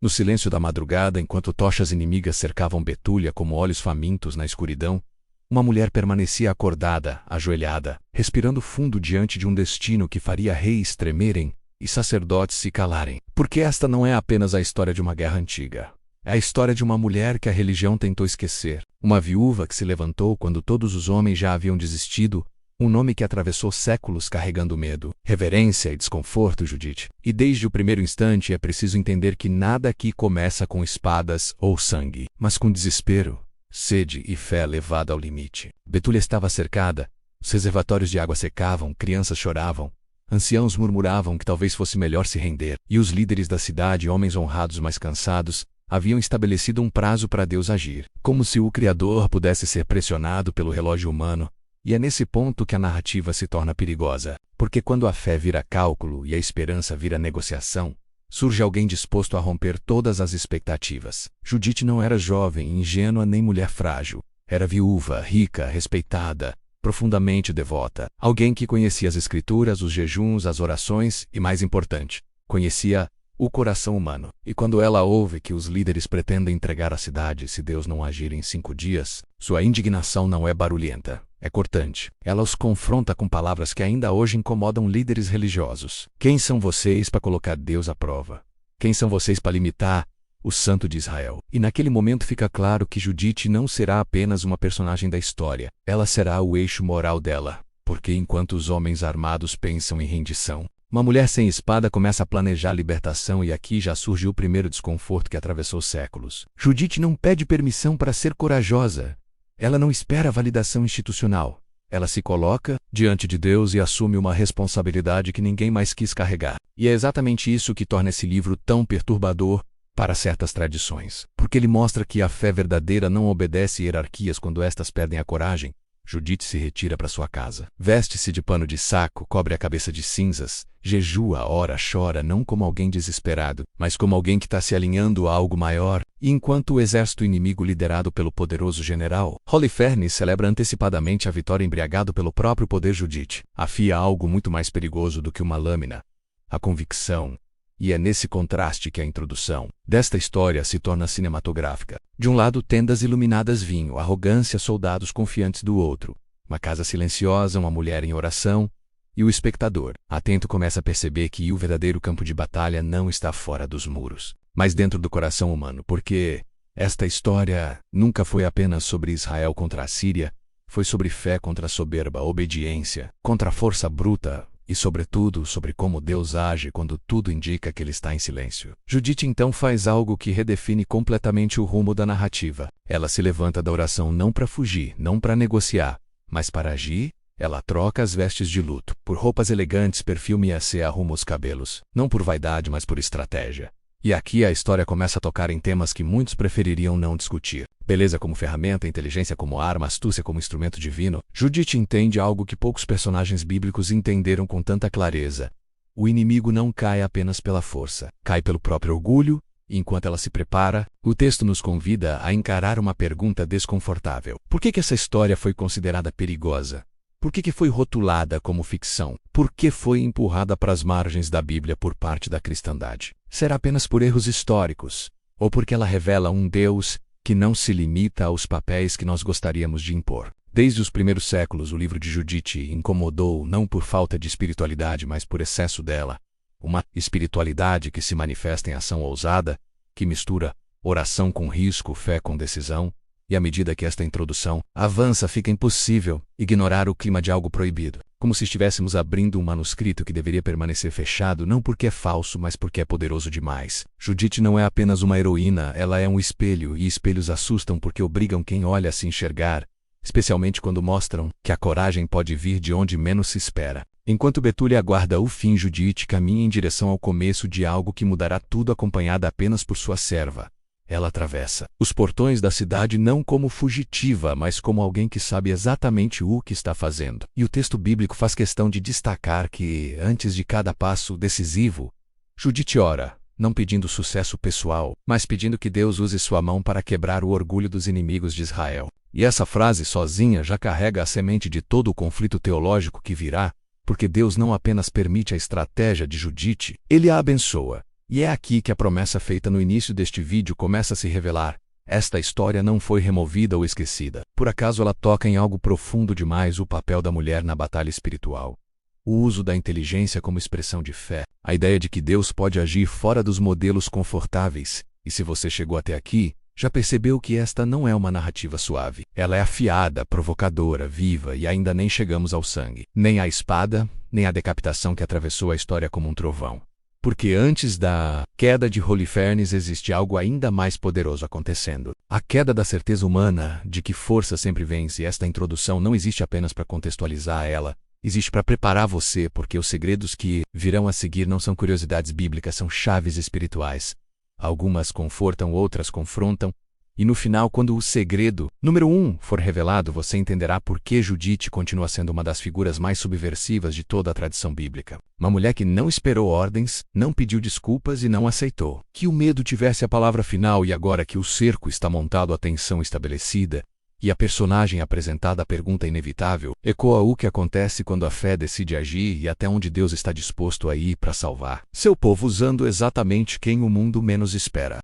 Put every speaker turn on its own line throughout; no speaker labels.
No silêncio da madrugada, enquanto tochas inimigas cercavam Betúlia como olhos famintos na escuridão, uma mulher permanecia acordada, ajoelhada, respirando fundo diante de um destino que faria reis tremerem e sacerdotes se calarem. Porque esta não é apenas a história de uma guerra antiga. É a história de uma mulher que a religião tentou esquecer, uma viúva que se levantou quando todos os homens já haviam desistido, um nome que atravessou séculos carregando medo, reverência e desconforto, Judite. E desde o primeiro instante é preciso entender que nada aqui começa com espadas ou sangue, mas com desespero, sede e fé levada ao limite. Betúlia estava cercada, os reservatórios de água secavam, crianças choravam, anciãos murmuravam que talvez fosse melhor se render, e os líderes da cidade, homens honrados mas cansados, haviam estabelecido um prazo para Deus agir, como se o Criador pudesse ser pressionado pelo relógio humano. E é nesse ponto que a narrativa se torna perigosa, porque quando a fé vira cálculo e a esperança vira negociação, surge alguém disposto a romper todas as expectativas. Judite não era jovem, ingênua nem mulher frágil. Era viúva, rica, respeitada, profundamente devota. Alguém que conhecia as escrituras, os jejuns, as orações e, mais importante, conhecia o coração humano. E quando ela ouve que os líderes pretendem entregar a cidade se Deus não agir em 5 dias, sua indignação não é barulhenta, é cortante. Ela os confronta com palavras que ainda hoje incomodam líderes religiosos. Quem são vocês para colocar Deus à prova? Quem são vocês para limitar o Santo de Israel? E naquele momento fica claro que Judite não será apenas uma personagem da história, ela será o eixo moral dela. Porque enquanto os homens armados pensam em rendição, uma mulher sem espada começa a planejar libertação, e aqui já surge o primeiro desconforto que atravessou séculos. Judite não pede permissão para ser corajosa. Ela não espera a validação institucional. Ela se coloca diante de Deus e assume uma responsabilidade que ninguém mais quis carregar. E é exatamente isso que torna esse livro tão perturbador para certas tradições. Porque ele mostra que a fé verdadeira não obedece hierarquias quando estas perdem a coragem. Judite se retira para sua casa. Veste-se de pano de saco, cobre a cabeça de cinzas, jejua, ora, chora, não como alguém desesperado, mas como alguém que está se alinhando a algo maior. E enquanto o exército inimigo liderado pelo poderoso general Holofernes celebra antecipadamente a vitória embriagado pelo próprio poder, Judite afia algo muito mais perigoso do que uma lâmina: a convicção. E é nesse contraste que a introdução desta história se torna cinematográfica. De um lado, tendas iluminadas, vinho, arrogância, soldados confiantes do outro. Uma casa silenciosa, uma mulher em oração. E o espectador, atento, começa a perceber que o verdadeiro campo de batalha não está fora dos muros, mas dentro do coração humano. Porque esta história nunca foi apenas sobre Israel contra a Síria, foi sobre fé contra a soberba, obediência contra a força bruta, e, sobretudo, sobre como Deus age quando tudo indica que ele está em silêncio. Judite então faz algo que redefine completamente o rumo da narrativa. Ela se levanta da oração não para fugir, não para negociar, mas para agir. Ela troca as vestes de luto por roupas elegantes, perfume e se arruma os cabelos, não por vaidade, mas por estratégia. E aqui a história começa a tocar em temas que muitos prefeririam não discutir. Beleza como ferramenta, inteligência como arma, astúcia como instrumento divino. Judite entende algo que poucos personagens bíblicos entenderam com tanta clareza. O inimigo não cai apenas pela força, cai pelo próprio orgulho. E enquanto ela se prepara, o texto nos convida a encarar uma pergunta desconfortável. Por que essa história foi considerada perigosa? Por que foi rotulada como ficção? Por que foi empurrada para as margens da Bíblia por parte da cristandade? Será apenas por erros históricos? Ou porque ela revela um Deus que não se limita aos papéis que nós gostaríamos de impor? Desde os primeiros séculos, o livro de Judite incomodou não por falta de espiritualidade, mas por excesso dela. Uma espiritualidade que se manifesta em ação ousada, que mistura oração com risco, fé com decisão. E à medida que esta introdução avança, fica impossível ignorar o clima de algo proibido, como se estivéssemos abrindo um manuscrito que deveria permanecer fechado, não porque é falso, mas porque é poderoso demais. Judite não é apenas uma heroína, ela é um espelho, e espelhos assustam porque obrigam quem olha a se enxergar, especialmente quando mostram que a coragem pode vir de onde menos se espera. Enquanto Betúlia aguarda o fim, Judite caminha em direção ao começo de algo que mudará tudo, acompanhada apenas por sua serva. Ela atravessa os portões da cidade não como fugitiva, mas como alguém que sabe exatamente o que está fazendo. E o texto bíblico faz questão de destacar que, antes de cada passo decisivo, Judite ora, não pedindo sucesso pessoal, mas pedindo que Deus use sua mão para quebrar o orgulho dos inimigos de Israel. E essa frase sozinha já carrega a semente de todo o conflito teológico que virá, porque Deus não apenas permite a estratégia de Judite, ele a abençoa. E é aqui que a promessa feita no início deste vídeo começa a se revelar. Esta história não foi removida ou esquecida. Por acaso ela toca em algo profundo demais: o papel da mulher na batalha espiritual. O uso da inteligência como expressão de fé. A ideia de que Deus pode agir fora dos modelos confortáveis. E se você chegou até aqui, já percebeu que esta não é uma narrativa suave. Ela é afiada, provocadora, viva, e ainda nem chegamos ao sangue, nem à espada, nem à decapitação que atravessou a história como um trovão. Porque antes da queda de Holofernes existe algo ainda mais poderoso acontecendo. A queda da certeza humana de que força sempre vence. Esta introdução não existe apenas para contextualizar ela, existe para preparar você, porque os segredos que virão a seguir não são curiosidades bíblicas, são chaves espirituais. Algumas confortam, outras confrontam. E no final, quando o segredo número 1 for revelado, você entenderá por que Judite continua sendo uma das figuras mais subversivas de toda a tradição bíblica. Uma mulher que não esperou ordens, não pediu desculpas e não aceitou que o medo tivesse a palavra final. E agora que o cerco está montado, a tensão estabelecida, e a personagem apresentada, a pergunta inevitável ecoa: o que acontece quando a fé decide agir e até onde Deus está disposto a ir para salvar seu povo usando exatamente quem o mundo menos espera.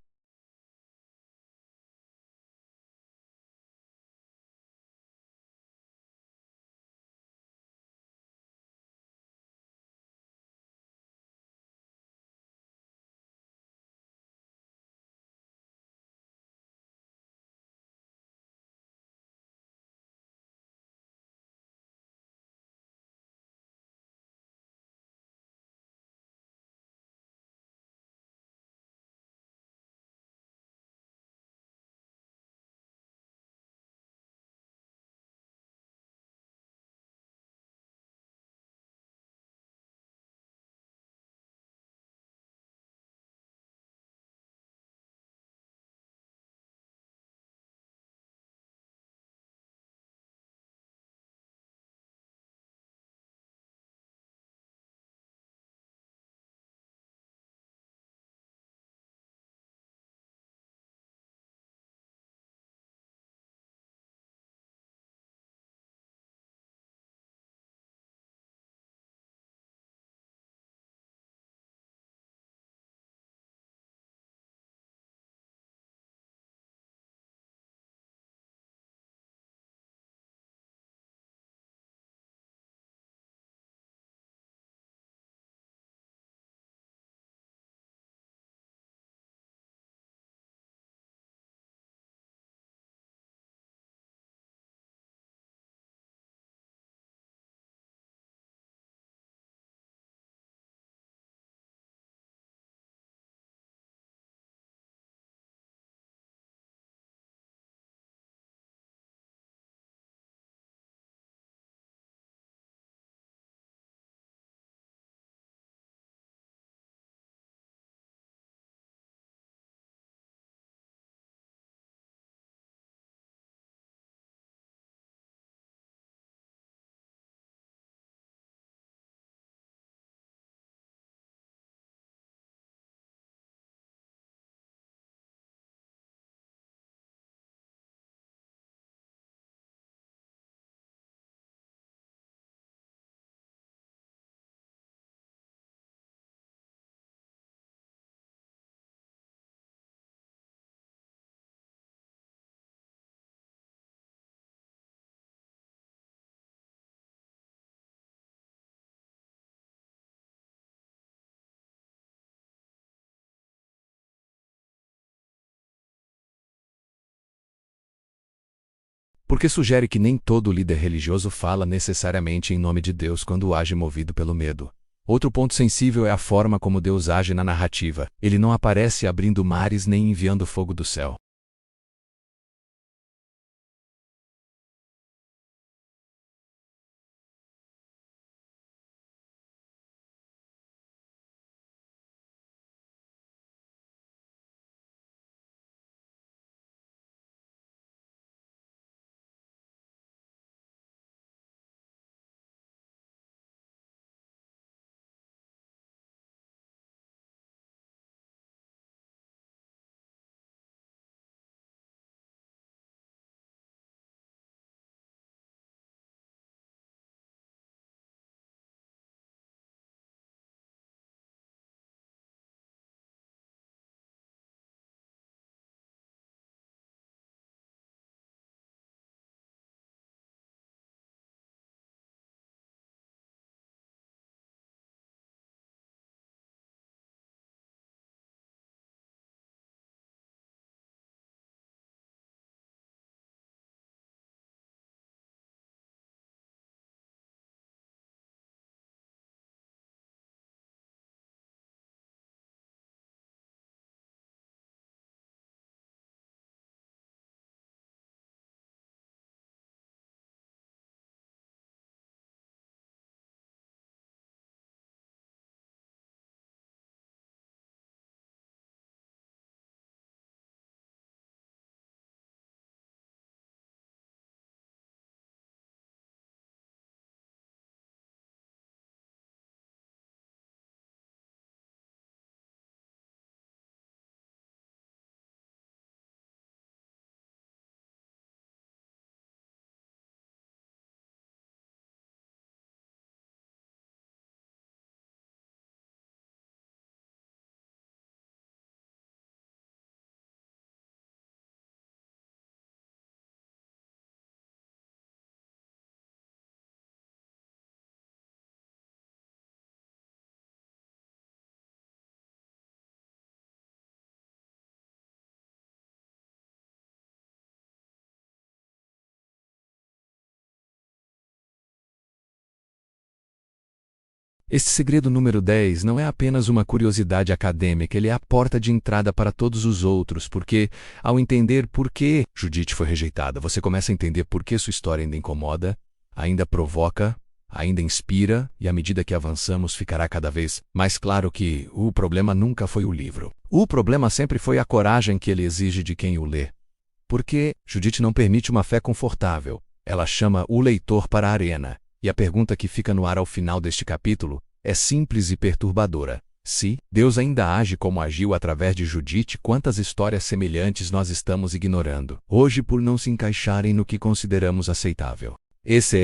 Porque sugere que nem todo líder religioso fala necessariamente em nome de Deus quando age movido pelo medo. Outro ponto sensível é a forma como Deus age na narrativa. Ele não aparece abrindo mares nem enviando fogo do céu. Este segredo número 10 não é apenas uma curiosidade acadêmica, ele é a porta de entrada para todos os outros, porque, ao entender por que Judite foi rejeitada, você começa a entender por que sua história ainda incomoda, ainda provoca, ainda inspira, e à medida que avançamos ficará cada vez mais claro que o problema nunca foi o livro. O problema sempre foi a coragem que ele exige de quem o lê. Porque Judite não permite uma fé confortável, ela chama o leitor para a arena. E a pergunta que fica no ar ao final deste capítulo é simples e perturbadora. Se Deus ainda age como agiu através de Judite, quantas histórias semelhantes nós estamos ignorando hoje por não se encaixarem no que consideramos aceitável? Esse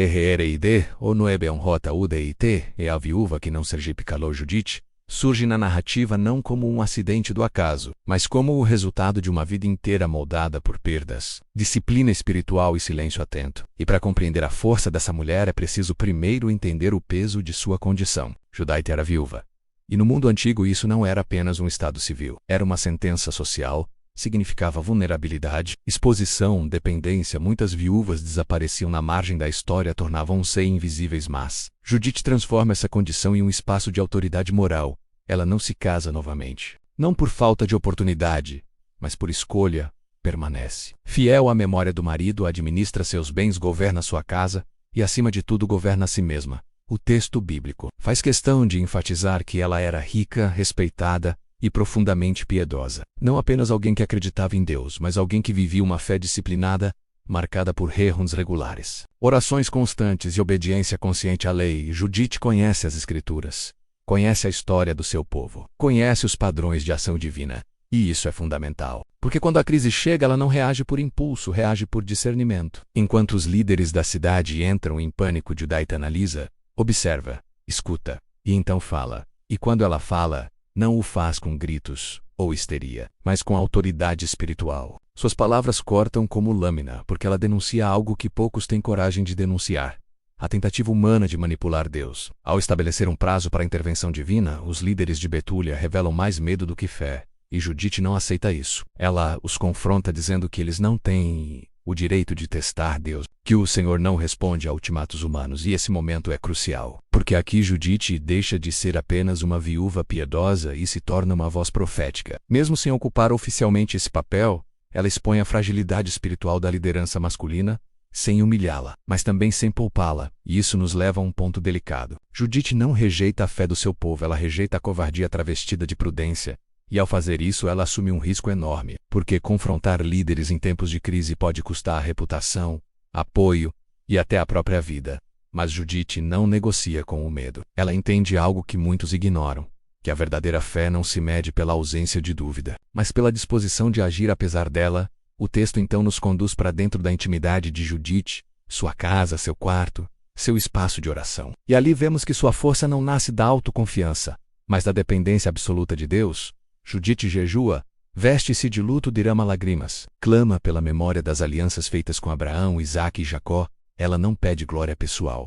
ou Noebeon Rota UDIT, é a viúva que não Sergipe calou Judite, surge na narrativa não como um acidente do acaso, mas como o resultado de uma vida inteira moldada por perdas, disciplina espiritual e silêncio atento. E para compreender a força dessa mulher é preciso primeiro entender o peso de sua condição. Judite era viúva. E no mundo antigo isso não era apenas um estado civil, era uma sentença social, significava vulnerabilidade, exposição, dependência. Muitas viúvas desapareciam na margem da história, tornavam-se invisíveis, mas Judite transforma essa condição em um espaço de autoridade moral. Ela não se casa novamente. Não por falta de oportunidade, mas por escolha, permanece. Fiel à memória do marido, administra seus bens, governa sua casa e, acima de tudo, governa a si mesma. O texto bíblico faz questão de enfatizar que ela era rica, respeitada e profundamente piedosa. Não apenas alguém que acreditava em Deus, mas alguém que vivia uma fé disciplinada, marcada por reruns regulares, orações constantes e obediência consciente à lei. Judite conhece as Escrituras. Conhece a história do seu povo, conhece os padrões de ação divina. E isso é fundamental, porque quando a crise chega, ela não reage por impulso, reage por discernimento. Enquanto os líderes da cidade entram em pânico, Judite analisa, observa, escuta, e então fala. E quando ela fala, não o faz com gritos ou histeria, mas com autoridade espiritual. Suas palavras cortam como lâmina, porque ela denuncia algo que poucos têm coragem de denunciar: a tentativa humana de manipular Deus. Ao estabelecer um prazo para a intervenção divina, os líderes de Betúlia revelam mais medo do que fé, e Judite não aceita isso. Ela os confronta dizendo que eles não têm o direito de testar Deus, que o Senhor não responde a ultimatos humanos, e esse momento é crucial, porque aqui Judite deixa de ser apenas uma viúva piedosa e se torna uma voz profética. Mesmo sem ocupar oficialmente esse papel, ela expõe a fragilidade espiritual da liderança masculina, sem humilhá-la, mas também sem poupá-la, e isso nos leva a um ponto delicado. Judite não rejeita a fé do seu povo, ela rejeita a covardia travestida de prudência, e ao fazer isso ela assume um risco enorme, porque confrontar líderes em tempos de crise pode custar a reputação, apoio e até a própria vida. Mas Judite não negocia com o medo. Ela entende algo que muitos ignoram, que a verdadeira fé não se mede pela ausência de dúvida, mas pela disposição de agir apesar dela. O texto então nos conduz para dentro da intimidade de Judite, sua casa, seu quarto, seu espaço de oração. E ali vemos que sua força não nasce da autoconfiança, mas da dependência absoluta de Deus. Judite jejua, veste-se de luto, derrama lágrimas, clama pela memória das alianças feitas com Abraão, Isaque e Jacó. Ela não pede glória pessoal.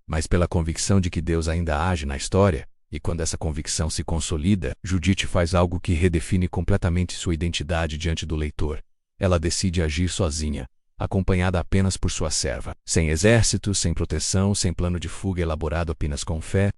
Mas pela convicção de que Deus ainda age na história, e quando essa convicção se consolida, Judite faz algo que redefine completamente sua identidade diante do leitor. Ela decide agir sozinha, acompanhada apenas por sua serva, sem exército, sem proteção, sem plano de fuga elaborado, apenas com fé.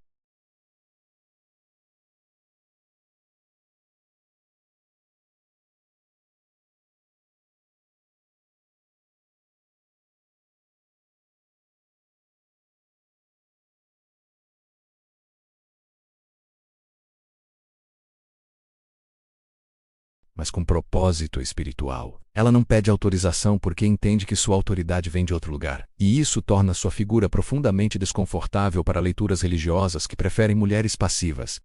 Mas com propósito espiritual. Ela não pede autorização porque entende que sua autoridade vem de outro lugar. E isso torna sua figura profundamente desconfortável para leituras religiosas que preferem mulheres passivas.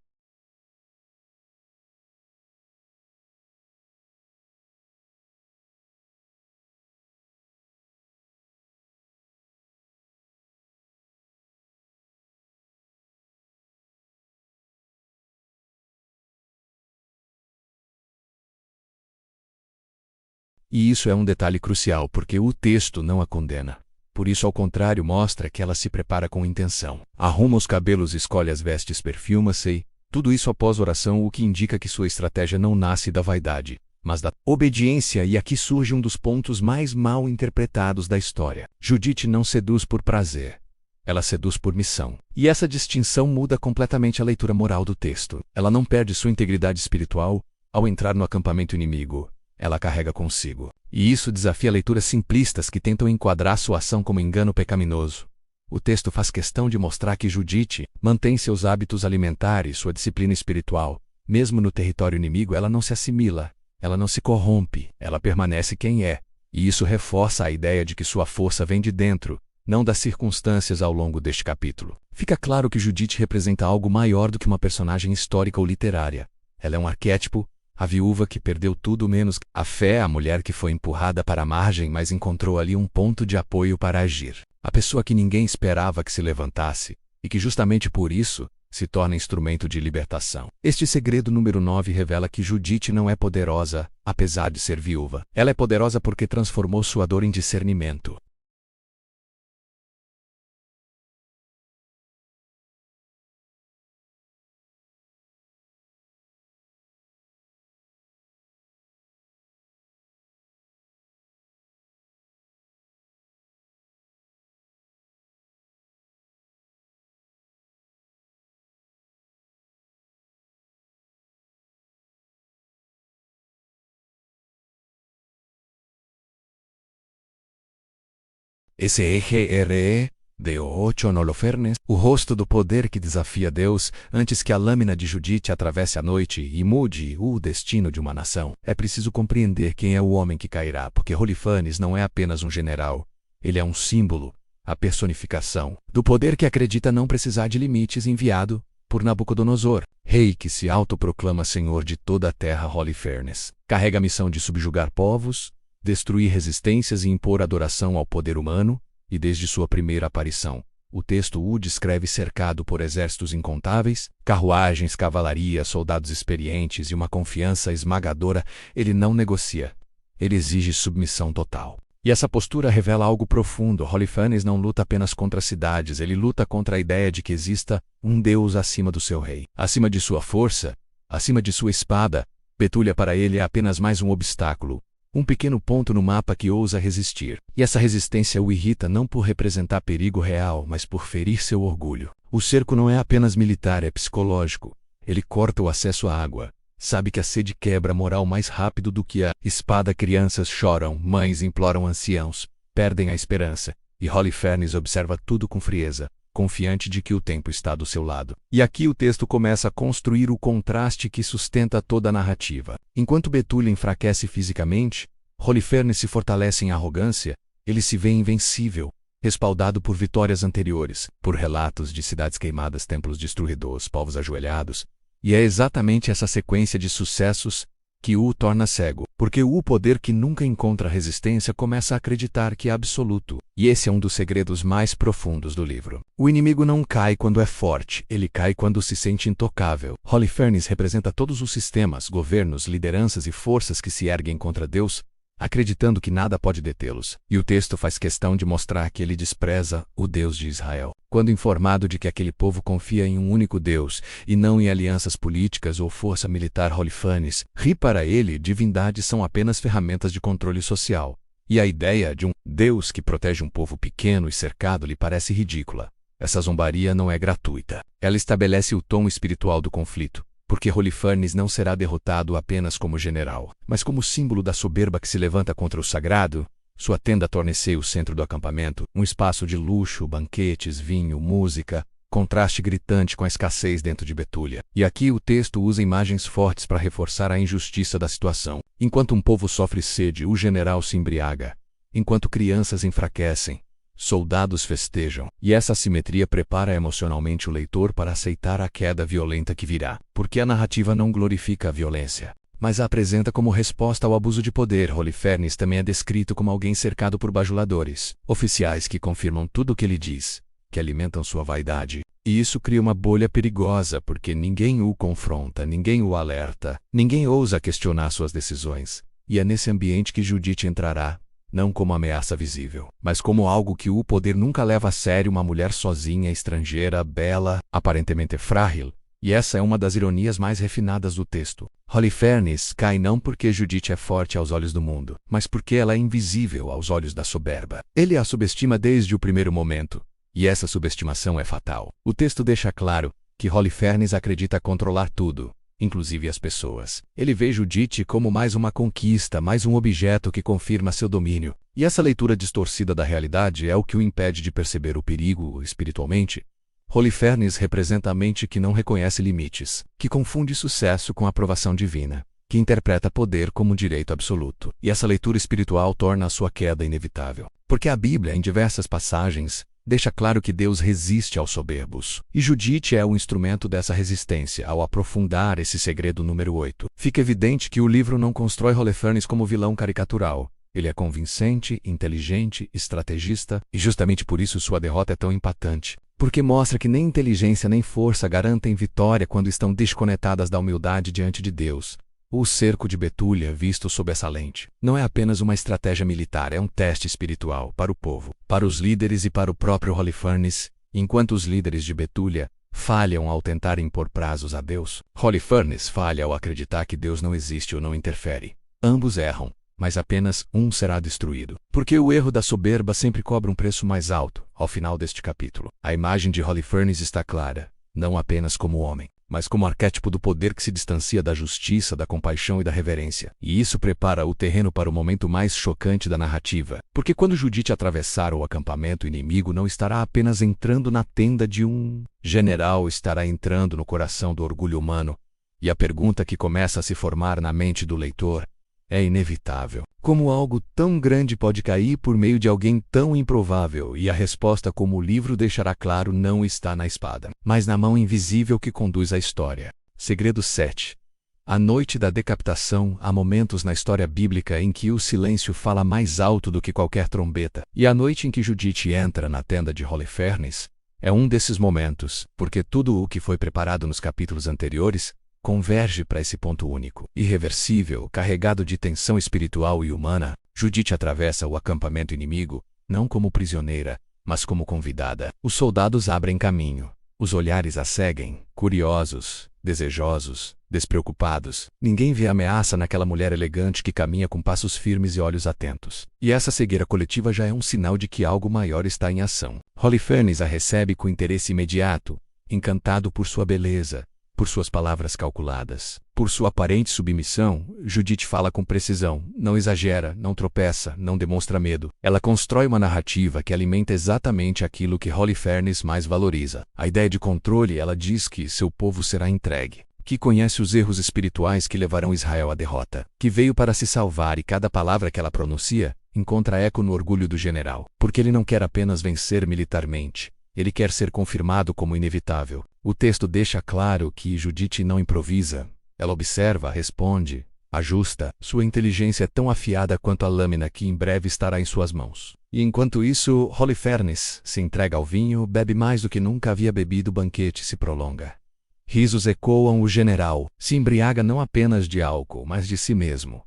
E isso é um detalhe crucial porque o texto não a condena. Por isso, ao contrário, mostra que ela se prepara com intenção. Arruma os cabelos, escolhe as vestes, perfuma-se, Tudo isso após oração, o que indica que sua estratégia não nasce da vaidade, mas da obediência, e aqui surge um dos pontos mais mal interpretados da história. Judite não seduz por prazer. Ela seduz por missão. E essa distinção muda completamente a leitura moral do texto. Ela não perde sua integridade espiritual ao entrar no acampamento inimigo. Ela carrega consigo. E isso desafia leituras simplistas que tentam enquadrar sua ação como engano pecaminoso. O texto faz questão de mostrar que Judite mantém seus hábitos alimentares, sua disciplina espiritual. Mesmo no território inimigo, ela não se assimila, ela não se corrompe, ela permanece quem é. E isso reforça a ideia de que sua força vem de dentro, não das circunstâncias ao longo deste capítulo. Fica claro que Judite representa algo maior do que uma personagem histórica ou literária. Ela é um arquétipo, a viúva que perdeu tudo menos a fé, a mulher que foi empurrada para a margem, mas encontrou ali um ponto de apoio para agir. A pessoa que ninguém esperava que se levantasse, e que justamente por isso se torna instrumento de libertação. Este segredo número 9 revela que Judite não é poderosa, apesar de ser viúva. Ela é poderosa porque transformou sua dor em discernimento. SRE, D8 Holofernes, o rosto do poder que desafia Deus antes que a lâmina de Judite atravesse a noite e mude o destino de uma nação. É preciso compreender quem é o homem que cairá, porque Holofernes não é apenas um general. Ele é um símbolo, a personificação, do poder que acredita não precisar de limites, enviado por Nabucodonosor, rei que se autoproclama senhor de toda a terra. Holofernes carrega a missão de subjugar povos, destruir resistências e impor adoração ao poder humano, e desde sua primeira aparição, o texto o descreve cercado por exércitos incontáveis, carruagens, cavalaria, soldados experientes e uma confiança esmagadora. Ele não negocia. Ele exige submissão total. E essa postura revela algo profundo. Holofernes não luta apenas contra cidades, ele luta contra a ideia de que exista um Deus acima do seu rei, acima de sua força, acima de sua espada. Betúlia para ele é apenas mais um obstáculo, um pequeno ponto no mapa que ousa resistir. E essa resistência o irrita não por representar perigo real, mas por ferir seu orgulho. O cerco não é apenas militar, é psicológico. Ele corta o acesso à água. Sabe que a sede quebra a moral mais rápido do que a espada. Crianças choram, mães imploram, anciãos perdem a esperança. E Holofernes observa tudo com frieza, confiante de que o tempo está do seu lado. E aqui o texto começa a construir o contraste que sustenta toda a narrativa. Enquanto Betúlia enfraquece fisicamente, Holofernes se fortalece em arrogância. Ele se vê invencível, respaldado por vitórias anteriores, por relatos de cidades queimadas, templos destruídos, povos ajoelhados. E é exatamente essa sequência de sucessos que o torna cego, porque o poder que nunca encontra resistência começa a acreditar que é absoluto. E esse é um dos segredos mais profundos do livro. O inimigo não cai quando é forte, ele cai quando se sente intocável. Holofernes representa todos os sistemas, governos, lideranças e forças que se erguem contra Deus, acreditando que nada pode detê-los. E o texto faz questão de mostrar que ele despreza o Deus de Israel. Quando informado de que aquele povo confia em um único Deus, e não em alianças políticas ou força militar, Holofernes ri para ele. Divindades são apenas ferramentas de controle social. E a ideia de um Deus que protege um povo pequeno e cercado lhe parece ridícula. Essa zombaria não é gratuita. Ela estabelece o tom espiritual do conflito, porque Holofernes não será derrotado apenas como general, mas como símbolo da soberba que se levanta contra o sagrado. Sua tenda torna-se o centro do acampamento, um espaço de luxo, banquetes, vinho, música, contraste gritante com a escassez dentro de Betúlia. E aqui o texto usa imagens fortes para reforçar a injustiça da situação. Enquanto um povo sofre sede, o general se embriaga. Enquanto crianças enfraquecem, soldados festejam. E essa assimetria prepara emocionalmente o leitor para aceitar a queda violenta que virá, porque a narrativa não glorifica a violência, mas a apresenta como resposta ao abuso de poder. Holofernes também é descrito como alguém cercado por bajuladores, oficiais que confirmam tudo o que ele diz, que alimentam sua vaidade. E isso cria uma bolha perigosa, porque ninguém o confronta, ninguém o alerta, ninguém ousa questionar suas decisões. E é nesse ambiente que Judite entrará, não como ameaça visível, mas como algo que o poder nunca leva a sério. Uma mulher sozinha, estrangeira, bela, aparentemente frágil, E essa é uma das ironias mais refinadas do texto. Holofernes cai não porque Judite é forte aos olhos do mundo, mas porque ela é invisível aos olhos da soberba. Ele a subestima desde o primeiro momento, e essa subestimação é fatal. O texto deixa claro que Holofernes acredita controlar tudo, inclusive as pessoas. Ele vê Judite como mais uma conquista, mais um objeto que confirma seu domínio. E essa leitura distorcida da realidade é o que o impede de perceber o perigo espiritualmente. Holofernes representa a mente que não reconhece limites, que confunde sucesso com aprovação divina, que interpreta poder como direito absoluto. E essa leitura espiritual torna a sua queda inevitável. Porque a Bíblia, em diversas passagens, deixa claro que Deus resiste aos soberbos. E Judite é o instrumento dessa resistência ao aprofundar esse segredo número 8. Fica evidente que o livro não constrói Holofernes como vilão caricatural. Ele é convincente, inteligente, estrategista, e justamente por isso sua derrota é tão impactante. Porque mostra que nem inteligência nem força garantem vitória quando estão desconectadas da humildade diante de Deus. O cerco de Betúlia, visto sob essa lente, não é apenas uma estratégia militar, é um teste espiritual para o povo, para os líderes e para o próprio Holofernes, enquanto os líderes de Betúlia falham ao tentar impor prazos a Deus. Holofernes falha ao acreditar que Deus não existe ou não interfere. Ambos erram, mas apenas um será destruído. Porque o erro da soberba sempre cobra um preço mais alto. Ao final deste capítulo, a imagem de Holofernes está clara, não apenas como homem, mas como arquétipo do poder que se distancia da justiça, da compaixão e da reverência. E isso prepara o terreno para o momento mais chocante da narrativa. Porque quando Judite atravessar o acampamento inimigo, não estará apenas entrando na tenda de um general, estará entrando no coração do orgulho humano. E a pergunta que começa a se formar na mente do leitor é inevitável. Como algo tão grande pode cair por meio de alguém tão improvável? E a resposta, como o livro deixará claro, não está na espada, mas na mão invisível que conduz a história. Segredo 7. A noite da decapitação. Há momentos na história bíblica em que o silêncio fala mais alto do que qualquer trombeta. E a noite em que Judite entra na tenda de Holofernes é um desses momentos, porque tudo o que foi preparado nos capítulos anteriores converge para esse ponto único, irreversível, carregado de tensão espiritual e humana. Judite atravessa o acampamento inimigo, não como prisioneira, mas como convidada. Os soldados abrem caminho. Os olhares a seguem, curiosos, desejosos, despreocupados. Ninguém vê ameaça naquela mulher elegante que caminha com passos firmes e olhos atentos. E essa cegueira coletiva já é um sinal de que algo maior está em ação. Holofernes a recebe com interesse imediato, encantado por sua beleza, por suas palavras calculadas, por sua aparente submissão. Judite fala com precisão, não exagera, não tropeça, não demonstra medo. Ela constrói uma narrativa que alimenta exatamente aquilo que Holofernes mais valoriza. A ideia de controle. Ela diz que seu povo será entregue, que conhece os erros espirituais que levarão Israel à derrota, que veio para se salvar, e cada palavra que ela pronuncia encontra eco no orgulho do general. Porque ele não quer apenas vencer militarmente, ele quer ser confirmado como inevitável. O texto deixa claro que Judite não improvisa. Ela observa, responde, ajusta. Sua inteligência é tão afiada quanto a lâmina que em breve estará em suas mãos. E enquanto isso, Holofernes se entrega ao vinho, bebe mais do que nunca havia bebido. O banquete se prolonga. Risos ecoam. O general se embriaga não apenas de álcool, mas de si mesmo.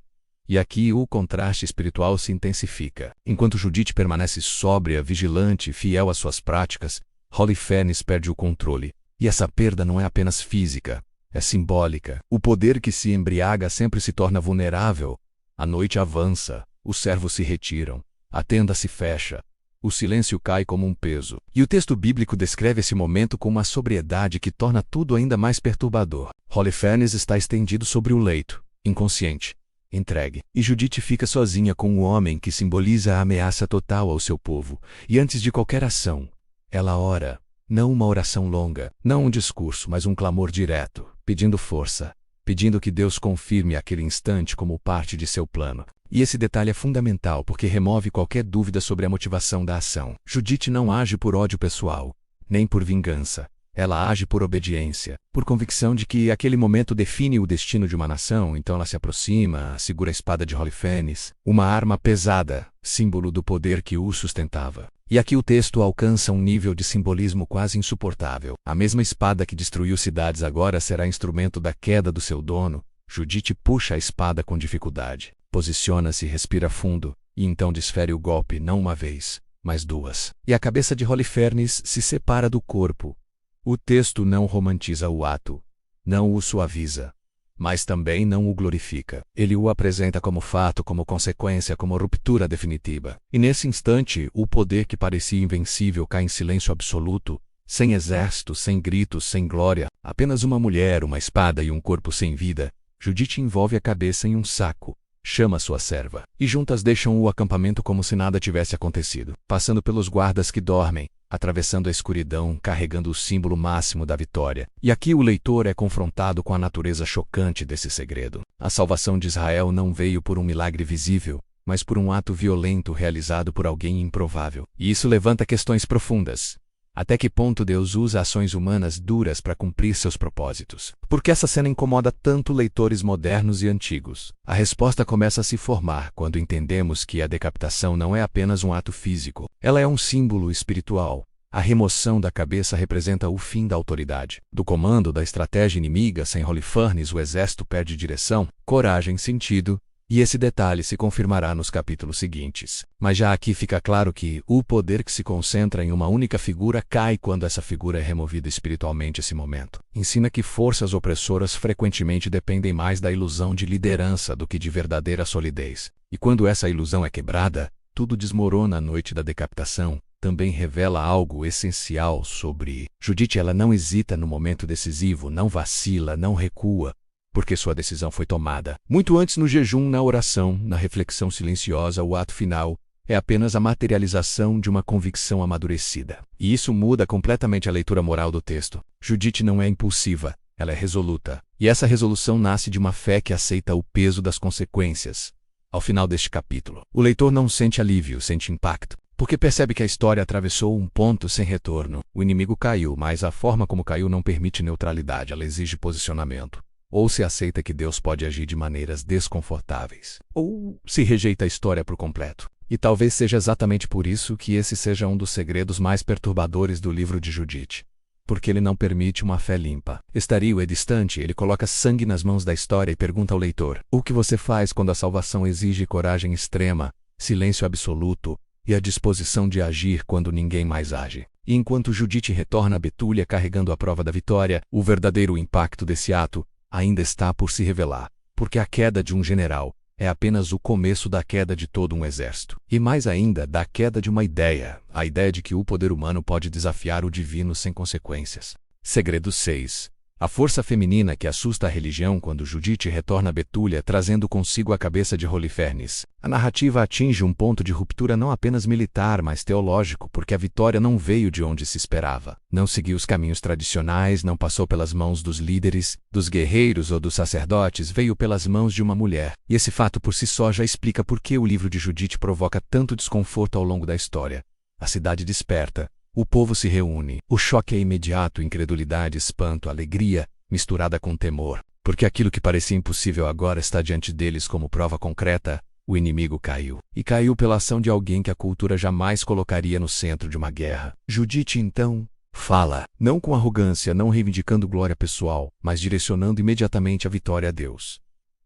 E aqui o contraste espiritual se intensifica. Enquanto Judite permanece sóbria, vigilante, fiel às suas práticas, Holofernes perde o controle. E essa perda não é apenas física, é simbólica. O poder que se embriaga sempre se torna vulnerável. A noite avança, os servos se retiram, a tenda se fecha, o silêncio cai como um peso. E o texto bíblico descreve esse momento com uma sobriedade que torna tudo ainda mais perturbador. Holofernes está estendido sobre o leito, inconsciente, entregue. E Judite fica sozinha com o homem que simboliza a ameaça total ao seu povo. E antes de qualquer ação, ela ora. Não uma oração longa, não um discurso, mas um clamor direto, pedindo força, pedindo que Deus confirme aquele instante como parte de seu plano. E esse detalhe é fundamental porque remove qualquer dúvida sobre a motivação da ação. Judite não age por ódio pessoal, nem por vingança. Ela age por obediência, por convicção de que aquele momento define o destino de uma nação. Então ela se aproxima, segura a espada de Holofernes, uma arma pesada, símbolo do poder que o sustentava. E aqui o texto alcança um nível de simbolismo quase insuportável. A mesma espada que destruiu cidades agora será instrumento da queda do seu dono. Judite puxa a espada com dificuldade, posiciona-se, respira fundo, e então desfere o golpe não uma vez, mas duas. E a cabeça de Holofernes se separa do corpo. O texto não romantiza o ato, não o suaviza, mas também não o glorifica. Ele o apresenta como fato, como consequência, como ruptura definitiva. E nesse instante, o poder que parecia invencível cai em silêncio absoluto, sem exército, sem gritos, sem glória, apenas uma mulher, uma espada e um corpo sem vida. Judite envolve a cabeça em um saco, chama sua serva, e juntas deixam o acampamento como se nada tivesse acontecido, passando pelos guardas que dormem, atravessando a escuridão, carregando o símbolo máximo da vitória. E aqui o leitor é confrontado com a natureza chocante desse segredo. A salvação de Israel não veio por um milagre visível, mas por um ato violento realizado por alguém improvável. E isso levanta questões profundas. Até que ponto Deus usa ações humanas duras para cumprir seus propósitos? Por que essa cena incomoda tanto leitores modernos e antigos? A resposta começa a se formar quando entendemos que a decapitação não é apenas um ato físico. Ela é um símbolo espiritual. A remoção da cabeça representa o fim da autoridade, do comando da estratégia inimiga. Sem Holofernes, o exército perde direção, coragem, sentido. E esse detalhe se confirmará nos capítulos seguintes. Mas já aqui fica claro que o poder que se concentra em uma única figura cai quando essa figura é removida espiritualmente. Esse momento ensina que forças opressoras frequentemente dependem mais da ilusão de liderança do que de verdadeira solidez. E quando essa ilusão é quebrada, tudo desmorona. A noite da decapitação também revela algo essencial sobre Judite. Ela não hesita no momento decisivo, não vacila, não recua, porque sua decisão foi tomada. Muito antes, no jejum, na oração, na reflexão silenciosa, o ato final é apenas a materialização de uma convicção amadurecida. E isso muda completamente a leitura moral do texto. Judite não é impulsiva, ela é resoluta. E essa resolução nasce de uma fé que aceita o peso das consequências. Ao final deste capítulo, o leitor não sente alívio, sente impacto, porque percebe que a história atravessou um ponto sem retorno. O inimigo caiu, mas a forma como caiu não permite neutralidade, ela exige posicionamento. Ou se aceita que Deus pode agir de maneiras desconfortáveis, ou se rejeita a história por completo. E talvez seja exatamente por isso que esse seja um dos segredos mais perturbadores do livro de Judite. Porque ele não permite uma fé limpa. Estario é distante, ele coloca sangue nas mãos da história e pergunta ao leitor: o que você faz quando a salvação exige coragem extrema, silêncio absoluto e a disposição de agir quando ninguém mais age? E enquanto Judite retorna a Betúlia carregando a prova da vitória, o verdadeiro impacto desse ato ainda está por se revelar, porque a queda de um general é apenas o começo da queda de todo um exército. E mais ainda, da queda de uma ideia, a ideia de que o poder humano pode desafiar o divino sem consequências. Segredo 6. A força feminina que assusta a religião. Quando Judite retorna a Betúlia trazendo consigo a cabeça de Holofernes, a narrativa atinge um ponto de ruptura não apenas militar, mas teológico, porque a vitória não veio de onde se esperava. Não seguiu os caminhos tradicionais, não passou pelas mãos dos líderes, dos guerreiros ou dos sacerdotes, veio pelas mãos de uma mulher. E esse fato por si só já explica por que o livro de Judite provoca tanto desconforto ao longo da história. A cidade desperta. O povo se reúne. O choque é imediato, incredulidade, espanto, alegria, misturada com temor. Porque aquilo que parecia impossível agora está diante deles como prova concreta. O inimigo caiu. E caiu pela ação de alguém que a cultura jamais colocaria no centro de uma guerra. Judite, então, fala, não com arrogância, não reivindicando glória pessoal, mas direcionando imediatamente a vitória a Deus.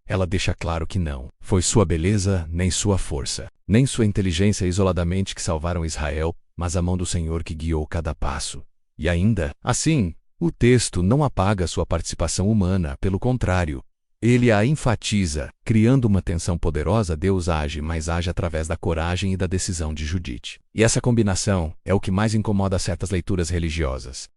Ela deixa claro que não foi sua beleza, nem sua força, nem sua inteligência isoladamente que salvaram Israel, mas a mão do Senhor que guiou cada passo. E ainda, assim, o texto não apaga sua participação humana, pelo contrário, ele a enfatiza, criando uma tensão poderosa. Deus age, mas age através da coragem e da decisão de Judite. E essa combinação é o que mais incomoda certas leituras religiosas.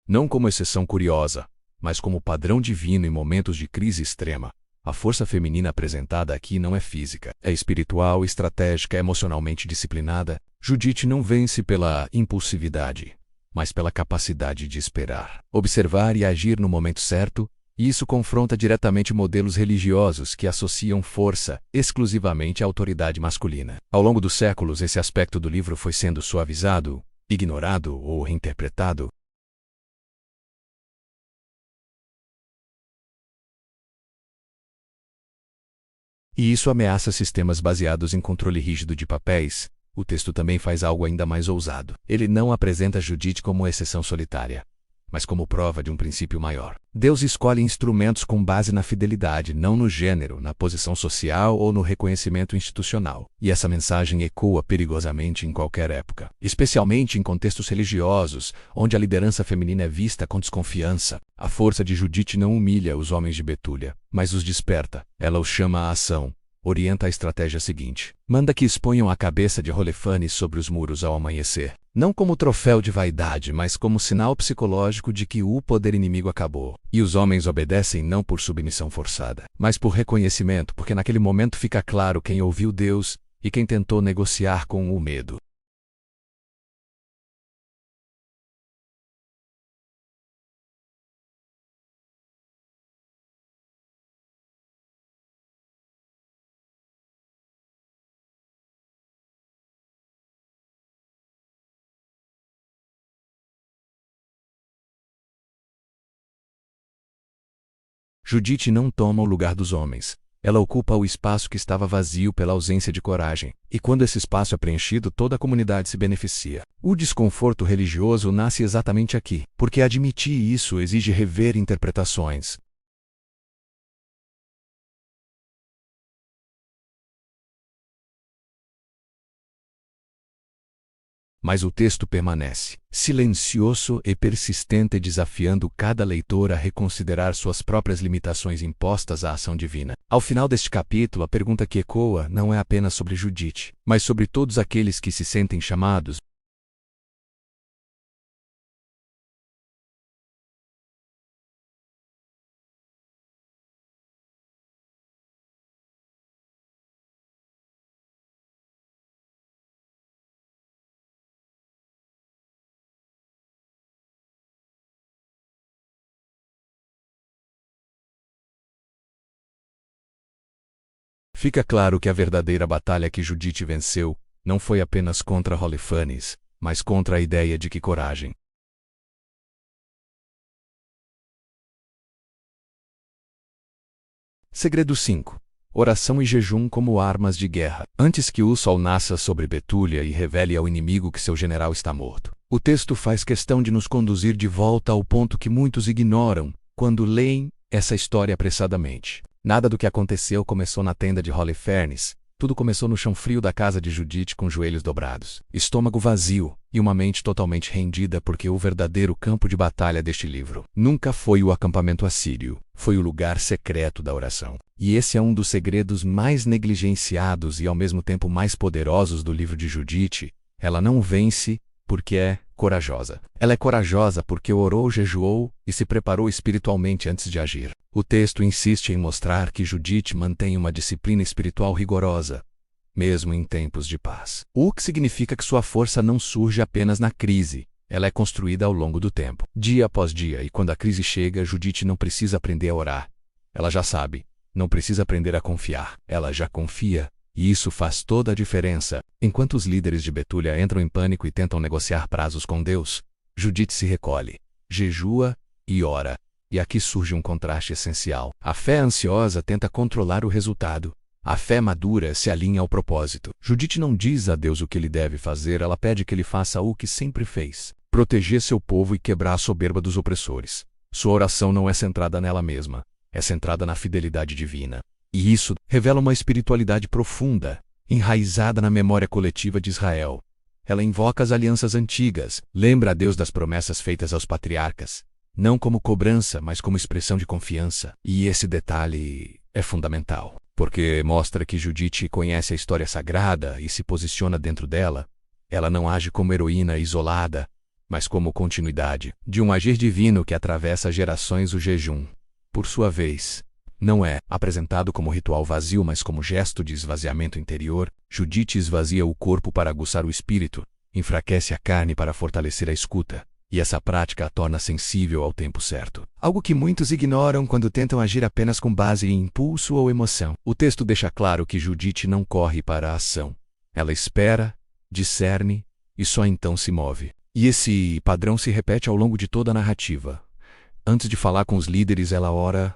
Não como exceção curiosa, mas como padrão divino em momentos de crise extrema. A força feminina apresentada aqui não é física, é espiritual, estratégica, emocionalmente disciplinada. Judite não vence pela impulsividade, mas pela capacidade de esperar, observar e agir no momento certo, e isso confronta diretamente modelos religiosos que associam força exclusivamente à autoridade masculina. Ao longo dos séculos, esse aspecto do livro foi sendo suavizado, ignorado ou reinterpretado, E isso ameaça sistemas baseados em controle rígido de papéis. O texto também faz algo ainda mais ousado. Ele não apresenta Judite como exceção solitária, mas como prova de um princípio maior. Deus escolhe instrumentos com base na fidelidade, não no gênero, na posição social ou no reconhecimento institucional. E essa mensagem ecoa perigosamente em qualquer época, especialmente em contextos religiosos, onde a liderança feminina é vista com desconfiança. A força de Judite não humilha os homens de Betúlia, mas os desperta. Ela os chama à ação. Orienta a estratégia seguinte. Manda que exponham a cabeça de Rolefanes sobre os muros ao amanhecer. Não como troféu de vaidade, mas como sinal psicológico de que o poder inimigo acabou. E os homens obedecem não por submissão forçada, mas por reconhecimento, porque naquele momento fica claro quem ouviu Deus e quem tentou negociar com o medo. Judite não toma o lugar dos homens. Ela ocupa o espaço que estava vazio pela ausência de coragem. E quando esse espaço é preenchido, toda a comunidade se beneficia. O desconforto religioso nasce exatamente aqui, porque admitir isso exige rever interpretações. Mas o texto permanece, silencioso e persistente, desafiando cada leitor a reconsiderar suas próprias limitações impostas à ação divina. Ao final deste capítulo, a pergunta que ecoa não é apenas sobre Judite, mas sobre todos aqueles que se sentem chamados. Fica claro que a verdadeira batalha que Judite venceu não foi apenas contra Rolefanes, mas contra a ideia de que coragem. Segredo 5. Oração e jejum como armas de guerra. Antes que o sol nasça sobre Betúlia e revele ao inimigo que seu general está morto, o texto faz questão de nos conduzir de volta ao ponto que muitos ignoram quando leem essa história apressadamente. Nada do que aconteceu começou na tenda de Holofernes. Tudo começou no chão frio da casa de Judite, com joelhos dobrados, estômago vazio e uma mente totalmente rendida, porque o verdadeiro campo de batalha deste livro nunca foi o acampamento assírio, foi o lugar secreto da oração. E esse é um dos segredos mais negligenciados e ao mesmo tempo mais poderosos do livro de Judite. Ela não vence porque é corajosa. Ela é corajosa porque orou, jejuou e se preparou espiritualmente antes de agir. O texto insiste em mostrar que Judite mantém uma disciplina espiritual rigorosa, mesmo em tempos de paz. O que significa que sua força não surge apenas na crise. Ela é construída ao longo do tempo, dia após dia, e quando a crise chega, Judite não precisa aprender a orar. Ela já sabe. Não precisa aprender a confiar. Ela já confia. E isso faz toda a diferença. Enquanto os líderes de Betúlia entram em pânico e tentam negociar prazos com Deus, Judite se recolhe, jejua e ora. E aqui surge um contraste essencial. A fé ansiosa tenta controlar o resultado. A fé madura se alinha ao propósito. Judite não diz a Deus o que ele deve fazer, ela pede que ele faça o que sempre fez: proteger seu povo e quebrar a soberba dos opressores. Sua oração não é centrada nela mesma, é centrada na fidelidade divina. E isso revela uma espiritualidade profunda, enraizada na memória coletiva de Israel. Ela invoca as alianças antigas, lembra a Deus das promessas feitas aos patriarcas, não como cobrança, mas como expressão de confiança. E esse detalhe é fundamental, porque mostra que Judite conhece a história sagrada e se posiciona dentro dela. Ela não age como heroína isolada, mas como continuidade de um agir divino que atravessa gerações. O jejum, por sua vez, não é apresentado como ritual vazio, mas como gesto de esvaziamento interior. Judite esvazia o corpo para aguçar o espírito, enfraquece a carne para fortalecer a escuta, e essa prática a torna sensível ao tempo certo. Algo que muitos ignoram quando tentam agir apenas com base em impulso ou emoção. O texto deixa claro que Judite não corre para a ação. Ela espera, discerne e só então se move. E esse padrão se repete ao longo de toda a narrativa. Antes de falar com os líderes, ela ora.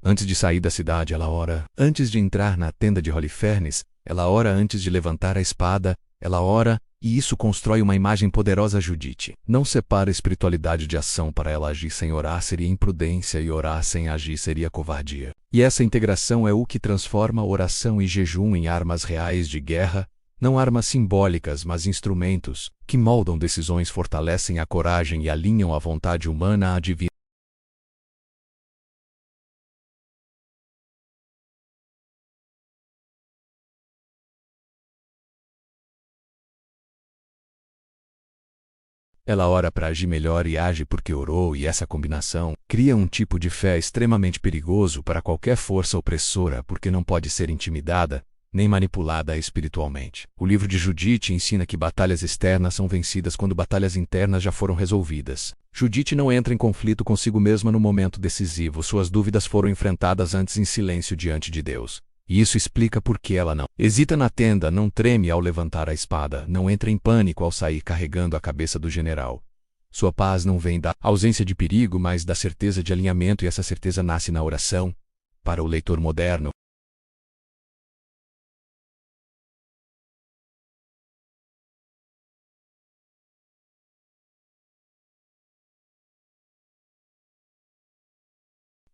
Antes de sair da cidade, ela ora. Antes de entrar na tenda de Holofernes, ela ora. Antes de levantar a espada, ela ora. E isso constrói uma imagem poderosa a Judite. Não separa a espiritualidade de ação. Para ela, agir sem orar seria imprudência e orar sem agir seria covardia. E essa integração é o que transforma oração e jejum em armas reais de guerra, não armas simbólicas, mas instrumentos que moldam decisões, fortalecem a coragem e alinham a vontade humana à divina. Ela ora para agir melhor e age porque orou, e essa combinação cria um tipo de fé extremamente perigoso para qualquer força opressora, porque não pode ser intimidada nem manipulada espiritualmente. O livro de Judite ensina que batalhas externas são vencidas quando batalhas internas já foram resolvidas. Judite não entra em conflito consigo mesma no momento decisivo. Suas dúvidas foram enfrentadas antes em silêncio diante de Deus. E isso explica por que ela não hesita na tenda, não treme ao levantar a espada, não entra em pânico ao sair carregando a cabeça do general. Sua paz não vem da ausência de perigo, mas da certeza de alinhamento, e essa certeza nasce na oração. Para o leitor moderno,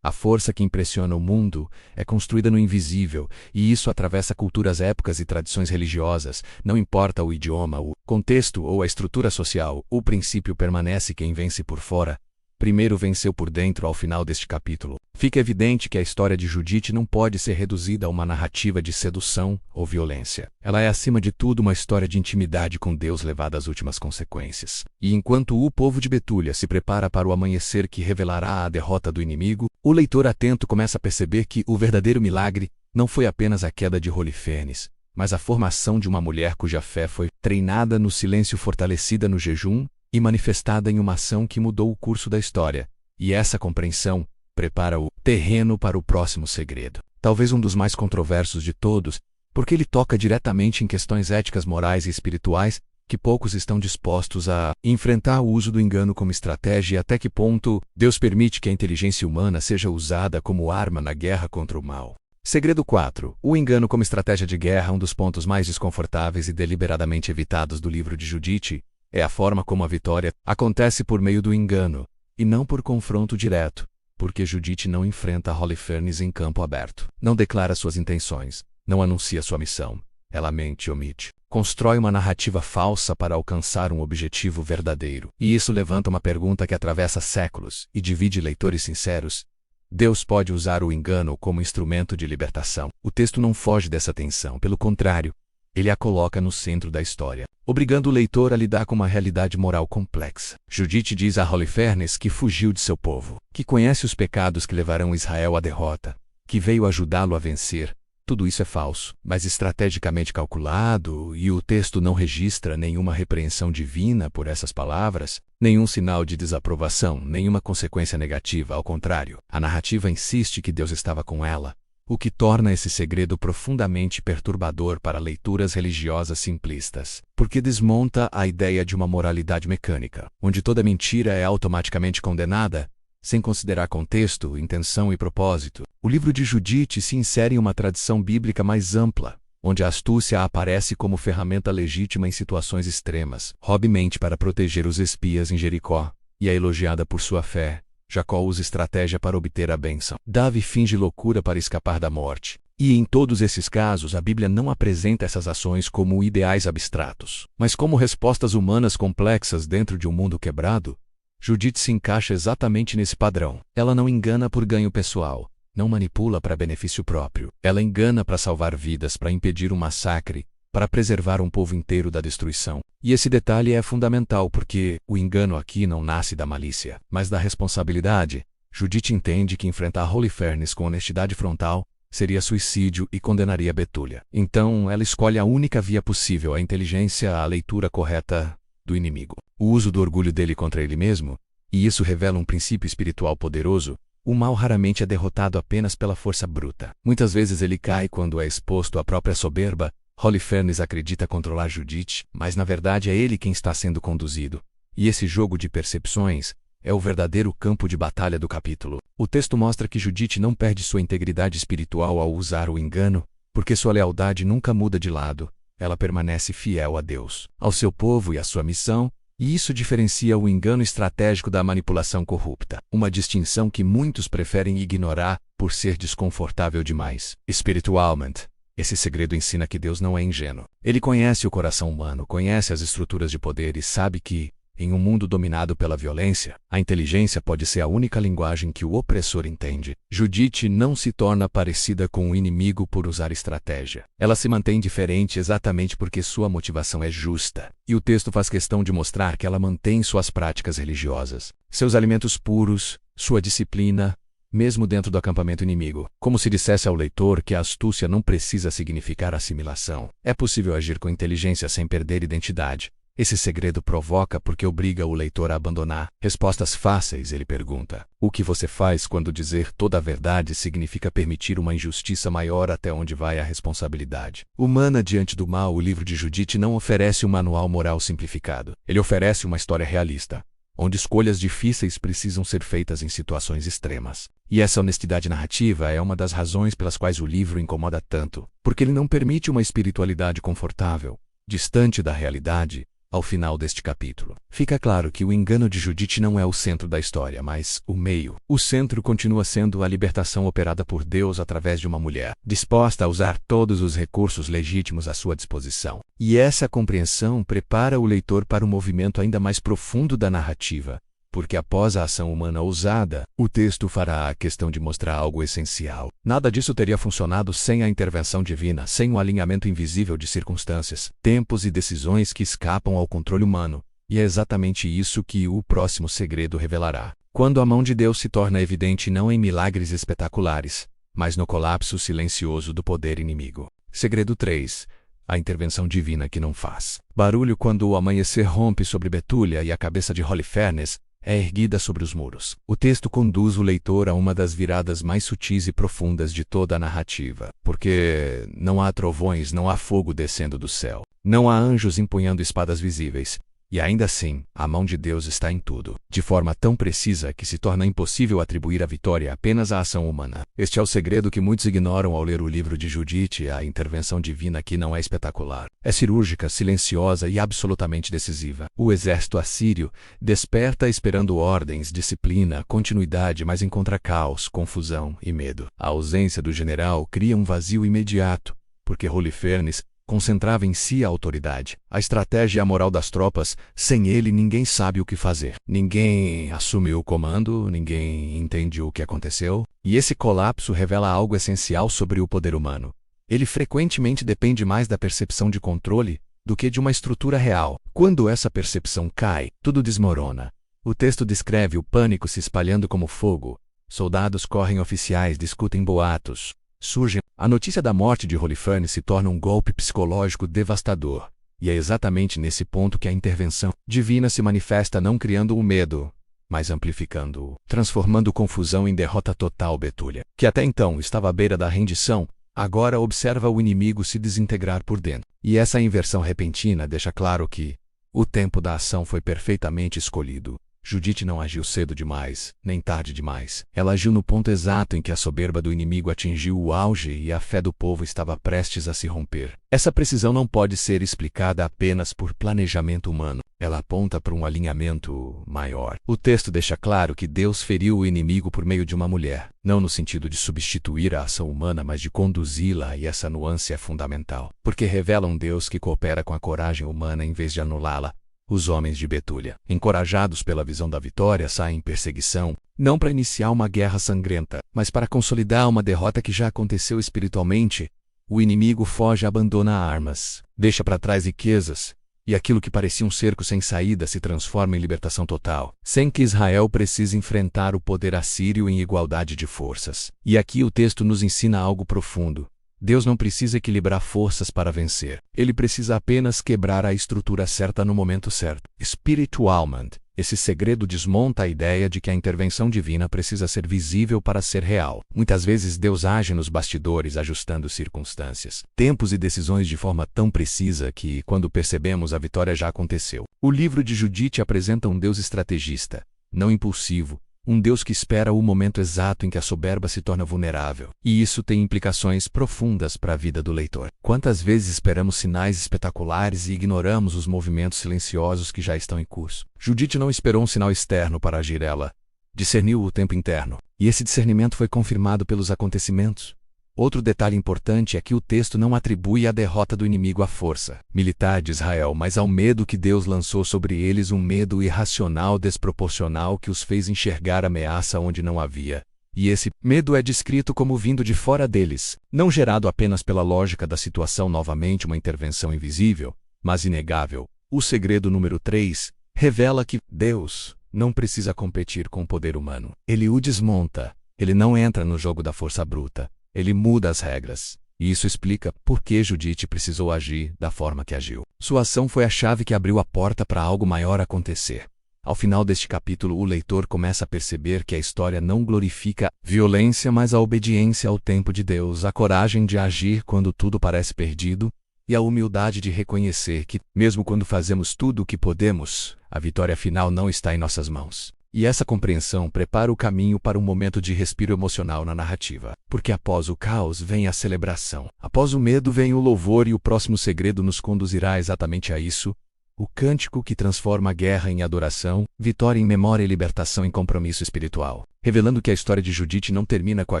a força que impressiona o mundo é construída no invisível, e isso atravessa culturas, épocas e tradições religiosas. Não importa o idioma, o contexto ou a estrutura social, o princípio permanece: quem vence por fora, primeiro venceu por dentro. Ao final deste capítulo, fica evidente que a história de Judite não pode ser reduzida a uma narrativa de sedução ou violência. Ela é, acima de tudo, uma história de intimidade com Deus levada às últimas consequências. E enquanto o povo de Betúlia se prepara para o amanhecer que revelará a derrota do inimigo, o leitor atento começa a perceber que o verdadeiro milagre não foi apenas a queda de Holofernes, mas a formação de uma mulher cuja fé foi treinada no silêncio, fortalecida no jejum e manifestada em uma ação que mudou o curso da história. E essa compreensão prepara o terreno para o próximo segredo, talvez um dos mais controversos de todos, porque ele toca diretamente em questões éticas, morais e espirituais que poucos estão dispostos a enfrentar: o uso do engano como estratégia, e até que ponto Deus permite que a inteligência humana seja usada como arma na guerra contra o mal. Segredo 4. O engano como estratégia de guerra. Um dos pontos mais desconfortáveis e deliberadamente evitados do livro de Judite é a forma como a vitória acontece por meio do engano, e não por confronto direto, porque Judite não enfrenta Holofernes em campo aberto, não declara suas intenções, não anuncia sua missão. Ela mente e omite, constrói uma narrativa falsa para alcançar um objetivo verdadeiro. E isso levanta uma pergunta que atravessa séculos e divide leitores sinceros: Deus pode usar o engano como instrumento de libertação? O texto não foge dessa tensão, pelo contrário, ele a coloca no centro da história, obrigando o leitor a lidar com uma realidade moral complexa. Judite diz a Holofernes que fugiu de seu povo, que conhece os pecados que levarão Israel à derrota, que veio ajudá-lo a vencer. Tudo isso é falso, mas estrategicamente calculado, e o texto não registra nenhuma repreensão divina por essas palavras, nenhum sinal de desaprovação, nenhuma consequência negativa. Ao contrário, a narrativa insiste que Deus estava com ela, o que torna esse segredo profundamente perturbador para leituras religiosas simplistas, porque desmonta a ideia de uma moralidade mecânica, onde toda mentira é automaticamente condenada, sem considerar contexto, intenção e propósito. O livro de Judite se insere em uma tradição bíblica mais ampla, onde a astúcia aparece como ferramenta legítima em situações extremas. Job mente para proteger os espias em Jericó, e é elogiada por sua fé. Jacó usa estratégia para obter a bênção. Davi finge loucura para escapar da morte. E em todos esses casos, a Bíblia não apresenta essas ações como ideais abstratos, mas como respostas humanas complexas dentro de um mundo quebrado. Judite se encaixa exatamente nesse padrão. Ela não engana por ganho pessoal, não manipula para benefício próprio. Ela engana para salvar vidas, para impedir um massacre, para preservar um povo inteiro da destruição. E esse detalhe é fundamental porque o engano aqui não nasce da malícia, mas da responsabilidade. Judite entende que enfrentar Holofernes com honestidade frontal seria suicídio e condenaria Betúlia. Então, ela escolhe a única via possível: a inteligência, a leitura correta do inimigo, o uso do orgulho dele contra ele mesmo, e isso revela um princípio espiritual poderoso. O mal raramente é derrotado apenas pela força bruta. Muitas vezes ele cai quando é exposto à própria soberba. Holofernes acredita controlar Judite, mas na verdade é ele quem está sendo conduzido. E esse jogo de percepções é o verdadeiro campo de batalha do capítulo. O texto mostra que Judite não perde sua integridade espiritual ao usar o engano, porque sua lealdade nunca muda de lado, ela permanece fiel a Deus, ao seu povo e à sua missão, e isso diferencia o engano estratégico da manipulação corrupta, uma distinção que muitos preferem ignorar por ser desconfortável demais. Espiritualmente, esse segredo ensina que Deus não é ingênuo. Ele conhece o coração humano, conhece as estruturas de poder e sabe que, em um mundo dominado pela violência, a inteligência pode ser a única linguagem que o opressor entende. Judite não se torna parecida com o inimigo por usar estratégia. Ela se mantém diferente exatamente porque sua motivação é justa. E o texto faz questão de mostrar que ela mantém suas práticas religiosas, seus alimentos puros, sua disciplina, mesmo dentro do acampamento inimigo, como se dissesse ao leitor que a astúcia não precisa significar assimilação. É possível agir com inteligência sem perder identidade. Esse segredo provoca porque obriga o leitor a abandonar respostas fáceis. Ele pergunta: o que você faz quando dizer toda a verdade significa permitir uma injustiça maior? Até onde vai a responsabilidade humana diante do mal? O livro de Judite não oferece um manual moral simplificado. Ele oferece uma história realista, onde escolhas difíceis precisam ser feitas em situações extremas. E essa honestidade narrativa é uma das razões pelas quais o livro incomoda tanto, porque ele não permite uma espiritualidade confortável, distante da realidade. Ao final deste capítulo, fica claro que o engano de Judite não é o centro da história, mas o meio. O centro continua sendo a libertação operada por Deus através de uma mulher, disposta a usar todos os recursos legítimos à sua disposição. E essa compreensão prepara o leitor para um movimento ainda mais profundo da narrativa, porque após a ação humana ousada, o texto fará a questão de mostrar algo essencial. Nada disso teria funcionado sem a intervenção divina, sem o alinhamento invisível de circunstâncias, tempos e decisões que escapam ao controle humano. E é exatamente isso que o próximo segredo revelará. Quando a mão de Deus se torna evidente não em milagres espetaculares, mas no colapso silencioso do poder inimigo. Segredo 3. A intervenção divina que não faz barulho. Quando o amanhecer rompe sobre Betúlia e a cabeça de Holofernes é erguida sobre os muros, o texto conduz o leitor a uma das viradas mais sutis e profundas de toda a narrativa. Porque não há trovões, não há fogo descendo do céu, não há anjos empunhando espadas visíveis. E ainda assim, a mão de Deus está em tudo, de forma tão precisa que se torna impossível atribuir a vitória apenas à ação humana. Este é o segredo que muitos ignoram ao ler o livro de Judite. A intervenção divina aqui não é espetacular. É cirúrgica, silenciosa e absolutamente decisiva. O exército assírio desperta esperando ordens, disciplina, continuidade, mas encontra caos, confusão e medo. A ausência do general cria um vazio imediato, porque Holofernes concentrava em si a autoridade, a estratégia e a moral das tropas. Sem ele, ninguém sabe o que fazer. Ninguém assume o comando, ninguém entende o que aconteceu. E esse colapso revela algo essencial sobre o poder humano. Ele frequentemente depende mais da percepção de controle do que de uma estrutura real. Quando essa percepção cai, tudo desmorona. O texto descreve o pânico se espalhando como fogo. Soldados correm, oficiais discutem, boatos surgem. A notícia da morte de Holofernes se torna um golpe psicológico devastador. E é exatamente nesse ponto que a intervenção divina se manifesta, não criando o medo, mas amplificando-o, transformando confusão em derrota total. Betúlia, que até então estava à beira da rendição, agora observa o inimigo se desintegrar por dentro. E essa inversão repentina deixa claro que o tempo da ação foi perfeitamente escolhido. Judite não agiu cedo demais, nem tarde demais. Ela agiu no ponto exato em que a soberba do inimigo atingiu o auge e a fé do povo estava prestes a se romper. Essa precisão não pode ser explicada apenas por planejamento humano. Ela aponta para um alinhamento maior. O texto deixa claro que Deus feriu o inimigo por meio de uma mulher, não no sentido de substituir a ação humana, mas de conduzi-la, e essa nuance é fundamental, porque revela um Deus que coopera com a coragem humana em vez de anulá-la. Os homens de Betúlia, encorajados pela visão da vitória, saem em perseguição, não para iniciar uma guerra sangrenta, mas para consolidar uma derrota que já aconteceu espiritualmente. O inimigo foge, abandona armas, deixa para trás riquezas, e aquilo que parecia um cerco sem saída se transforma em libertação total, sem que Israel precise enfrentar o poder assírio em igualdade de forças. E aqui o texto nos ensina algo profundo. Deus não precisa equilibrar forças para vencer. Ele precisa apenas quebrar a estrutura certa no momento certo. Espiritualmente, esse segredo desmonta a ideia de que a intervenção divina precisa ser visível para ser real. Muitas vezes Deus age nos bastidores, ajustando circunstâncias, tempos e decisões de forma tão precisa que, quando percebemos, a vitória já aconteceu. O livro de Judite apresenta um Deus estrategista, não impulsivo, um Deus que espera o momento exato em que a soberba se torna vulnerável. E isso tem implicações profundas para a vida do leitor. Quantas vezes esperamos sinais espetaculares e ignoramos os movimentos silenciosos que já estão em curso? Judite não esperou um sinal externo para agir, ela discerniu o tempo interno. E esse discernimento foi confirmado pelos acontecimentos. Outro detalhe importante é que o texto não atribui a derrota do inimigo à força militar de Israel, mas ao medo que Deus lançou sobre eles, um medo irracional, desproporcional, que os fez enxergar ameaça onde não havia. E esse medo é descrito como vindo de fora deles, não gerado apenas pela lógica da situação, novamente uma intervenção invisível, mas inegável. O segredo número 3 revela que Deus não precisa competir com o poder humano. Ele o desmonta. Ele não entra no jogo da força bruta. Ele muda as regras. E isso explica por que Judite precisou agir da forma que agiu. Sua ação foi a chave que abriu a porta para algo maior acontecer. Ao final deste capítulo, o leitor começa a perceber que a história não glorifica a violência, mas a obediência ao tempo de Deus, a coragem de agir quando tudo parece perdido, e a humildade de reconhecer que, mesmo quando fazemos tudo o que podemos, a vitória final não está em nossas mãos. E essa compreensão prepara o caminho para um momento de respiro emocional na narrativa. Porque após o caos vem a celebração. Após o medo vem o louvor, e o próximo segredo nos conduzirá exatamente a isso. O cântico que transforma a guerra em adoração, vitória em memória e libertação em compromisso espiritual. Revelando que a história de Judite não termina com a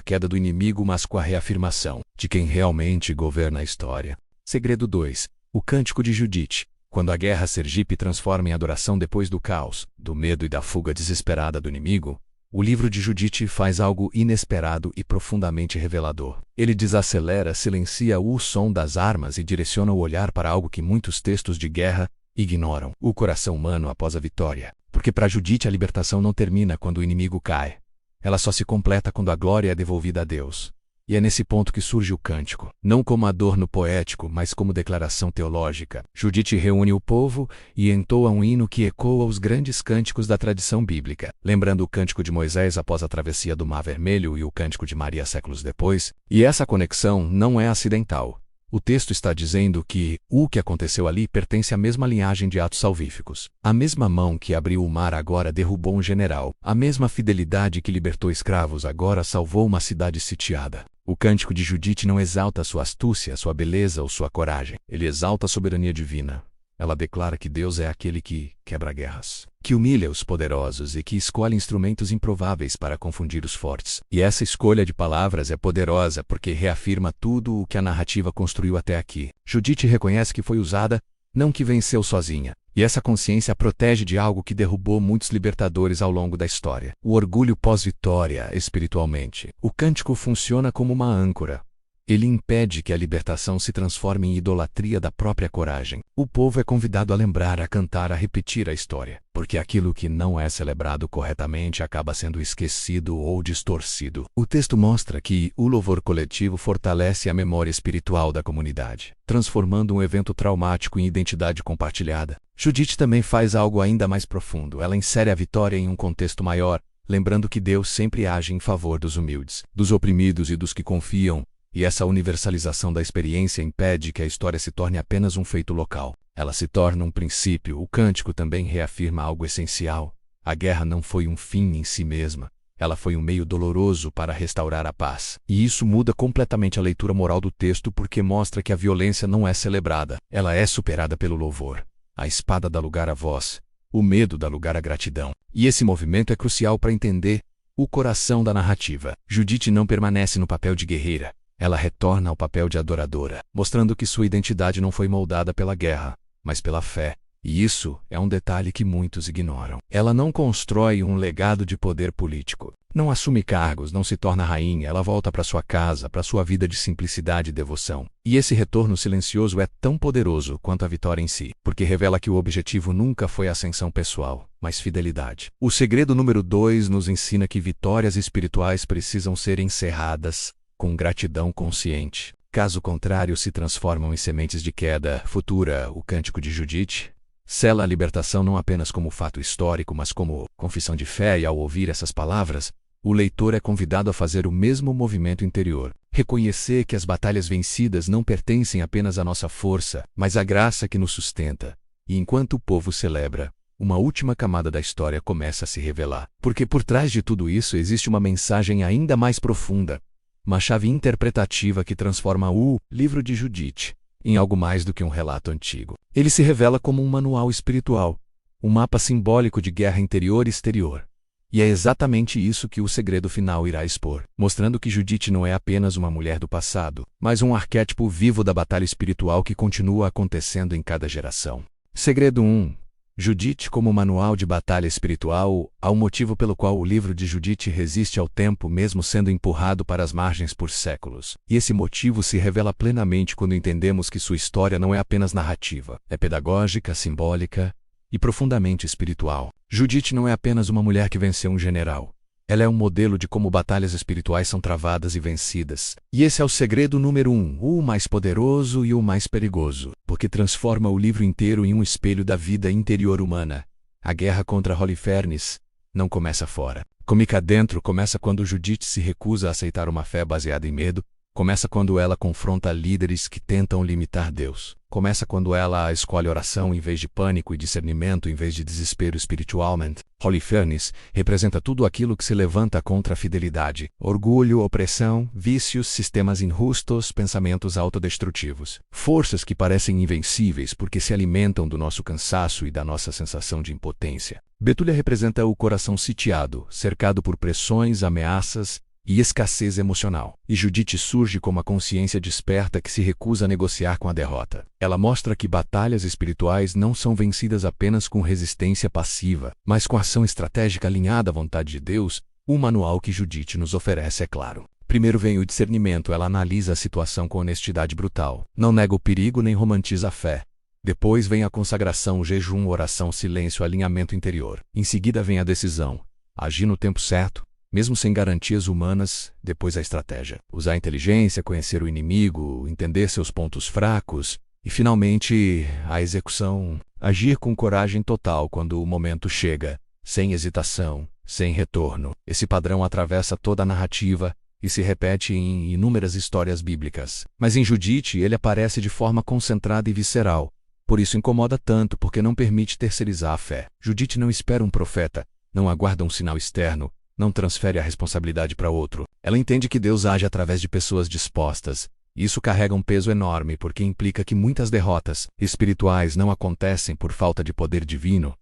queda do inimigo, mas com a reafirmação de quem realmente governa a história. Segredo 2. O cântico de Judite. Quando a guerra Sergipe transforma em adoração depois do caos, do medo e da fuga desesperada do inimigo, o livro de Judite faz algo inesperado e profundamente revelador. Ele desacelera, silencia o som das armas e direciona o olhar para algo que muitos textos de guerra ignoram: o coração humano após a vitória. Porque para Judite a libertação não termina quando o inimigo cai. Ela só se completa quando a glória é devolvida a Deus. E é nesse ponto que surge o cântico, não como adorno poético, mas como declaração teológica. Judite reúne o povo e entoa um hino que ecoa os grandes cânticos da tradição bíblica, lembrando o cântico de Moisés após a travessia do Mar Vermelho e o cântico de Maria séculos depois. E essa conexão não é acidental. O texto está dizendo que o que aconteceu ali pertence à mesma linhagem de atos salvíficos. A mesma mão que abriu o mar agora derrubou um general. A mesma fidelidade que libertou escravos agora salvou uma cidade sitiada. O cântico de Judite não exalta sua astúcia, sua beleza ou sua coragem. Ele exalta a soberania divina. Ela declara que Deus é aquele que quebra guerras, que humilha os poderosos e que escolhe instrumentos improváveis para confundir os fortes. E essa escolha de palavras é poderosa porque reafirma tudo o que a narrativa construiu até aqui. Judite reconhece que foi usada, não que venceu sozinha. E essa consciência a protege de algo que derrubou muitos libertadores ao longo da história: o orgulho pós-vitória espiritualmente. O cântico funciona como uma âncora. Ele impede que a libertação se transforme em idolatria da própria coragem. O povo é convidado a lembrar, a cantar, a repetir a história, porque aquilo que não é celebrado corretamente acaba sendo esquecido ou distorcido. O texto mostra que o louvor coletivo fortalece a memória espiritual da comunidade, transformando um evento traumático em identidade compartilhada. Judite também faz algo ainda mais profundo. Ela insere a vitória em um contexto maior, lembrando que Deus sempre age em favor dos humildes, dos oprimidos e dos que confiam. E essa universalização da experiência impede que a história se torne apenas um feito local. Ela se torna um princípio. O cântico também reafirma algo essencial. A guerra não foi um fim em si mesma. Ela foi um meio doloroso para restaurar a paz. E isso muda completamente a leitura moral do texto, porque mostra que a violência não é celebrada. Ela é superada pelo louvor. A espada dá lugar à voz. O medo dá lugar à gratidão. E esse movimento é crucial para entender o coração da narrativa. Judite não permanece no papel de guerreira. Ela retorna ao papel de adoradora, mostrando que sua identidade não foi moldada pela guerra, mas pela fé. E isso é um detalhe que muitos ignoram. Ela não constrói um legado de poder político. Não assume cargos, não se torna rainha. Ela volta para sua casa, para sua vida de simplicidade e devoção. E esse retorno silencioso é tão poderoso quanto a vitória em si, porque revela que o objetivo nunca foi ascensão pessoal, mas fidelidade. O segredo número 2 nos ensina que vitórias espirituais precisam ser encerradas com gratidão consciente. Caso contrário, se transformam em sementes de queda futura. O cântico de Judite sela a libertação não apenas como fato histórico, mas como confissão de fé, e ao ouvir essas palavras, o leitor é convidado a fazer o mesmo movimento interior, reconhecer que as batalhas vencidas não pertencem apenas à nossa força, mas à graça que nos sustenta. E enquanto o povo celebra, uma última camada da história começa a se revelar. Porque por trás de tudo isso existe uma mensagem ainda mais profunda, uma chave interpretativa que transforma o livro de Judite em algo mais do que um relato antigo. Ele se revela como um manual espiritual, um mapa simbólico de guerra interior e exterior. E é exatamente isso que o segredo final irá expor, mostrando que Judite não é apenas uma mulher do passado, mas um arquétipo vivo da batalha espiritual que continua acontecendo em cada geração. Segredo 1. Judite como manual de batalha espiritual. Há um motivo pelo qual o livro de Judite resiste ao tempo mesmo sendo empurrado para as margens por séculos. E esse motivo se revela plenamente quando entendemos que sua história não é apenas narrativa, é pedagógica, simbólica e profundamente espiritual. Judite não é apenas uma mulher que venceu um general. Ela é um modelo de como batalhas espirituais são travadas e vencidas. E esse é o segredo número 1, o mais poderoso e o mais perigoso, porque transforma o livro inteiro em um espelho da vida interior humana. A guerra contra Holofernes não começa fora. Como cá dentro, começa quando Judite se recusa a aceitar uma fé baseada em medo, começa quando ela confronta líderes que tentam limitar Deus. Começa quando ela escolhe oração em vez de pânico e discernimento em vez de desespero espiritualmente. Holofernes representa tudo aquilo que se levanta contra a fidelidade: orgulho, opressão, vícios, sistemas injustos, pensamentos autodestrutivos. Forças que parecem invencíveis porque se alimentam do nosso cansaço e da nossa sensação de impotência. Betúlia representa o coração sitiado, cercado por pressões, ameaças e escassez emocional. E Judite surge como a consciência desperta que se recusa a negociar com a derrota. Ela mostra que batalhas espirituais não são vencidas apenas com resistência passiva, mas com ação estratégica alinhada à vontade de Deus. O manual que Judite nos oferece é claro. Primeiro vem o discernimento. Ela analisa a situação com honestidade brutal. Não nega o perigo nem romantiza a fé. Depois vem a consagração, jejum, oração, silêncio, alinhamento interior. Em seguida vem a decisão. Agir no tempo certo, mesmo sem garantias humanas. Depois a estratégia. Usar a inteligência, conhecer o inimigo, entender seus pontos fracos. E finalmente, a execução. Agir com coragem total quando o momento chega, sem hesitação, sem retorno. Esse padrão atravessa toda a narrativa e se repete em inúmeras histórias bíblicas. Mas em Judite ele aparece de forma concentrada e visceral. Por isso incomoda tanto, porque não permite terceirizar a fé. Judite não espera um profeta, não aguarda um sinal externo, não transfere a responsabilidade para outro. Ela entende que Deus age através de pessoas dispostas. Isso carrega um peso enorme porque implica que muitas derrotas espirituais não acontecem por falta de poder divino,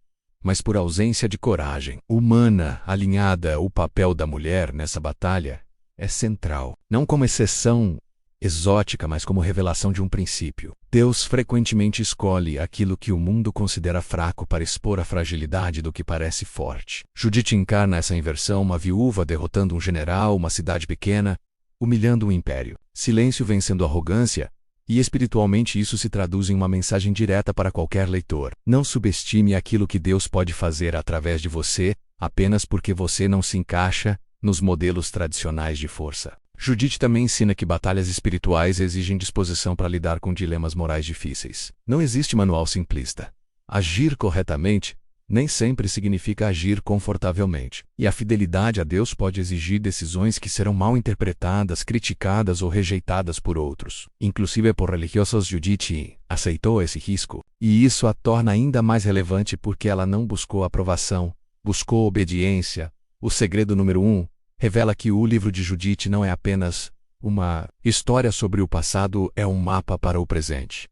mas por ausência de coragem humana alinhada. O papel da mulher nessa batalha é central, não como exceção exótica, mas como revelação de um princípio. Deus frequentemente escolhe aquilo que o mundo considera fraco para expor a fragilidade do que parece forte. Judite encarna essa inversão: uma viúva derrotando um general, uma cidade pequena humilhando um império. Silêncio vencendo arrogância, e espiritualmente isso se traduz em uma mensagem direta para qualquer leitor. Não subestime aquilo que Deus pode fazer através de você, apenas porque você não se encaixa nos modelos tradicionais de força. Judite também ensina que batalhas espirituais exigem disposição para lidar com dilemas morais difíceis. Não existe manual simplista. Agir corretamente nem sempre significa agir confortavelmente. E a fidelidade a Deus pode exigir decisões que serão mal interpretadas, criticadas ou rejeitadas por outros. Inclusive por religiosos. Judite aceitou esse risco, e isso a torna ainda mais relevante porque ela não buscou aprovação, buscou obediência. O segredo número 1 revela que o livro de Judite não é apenas uma história sobre o passado, é um mapa para o presente.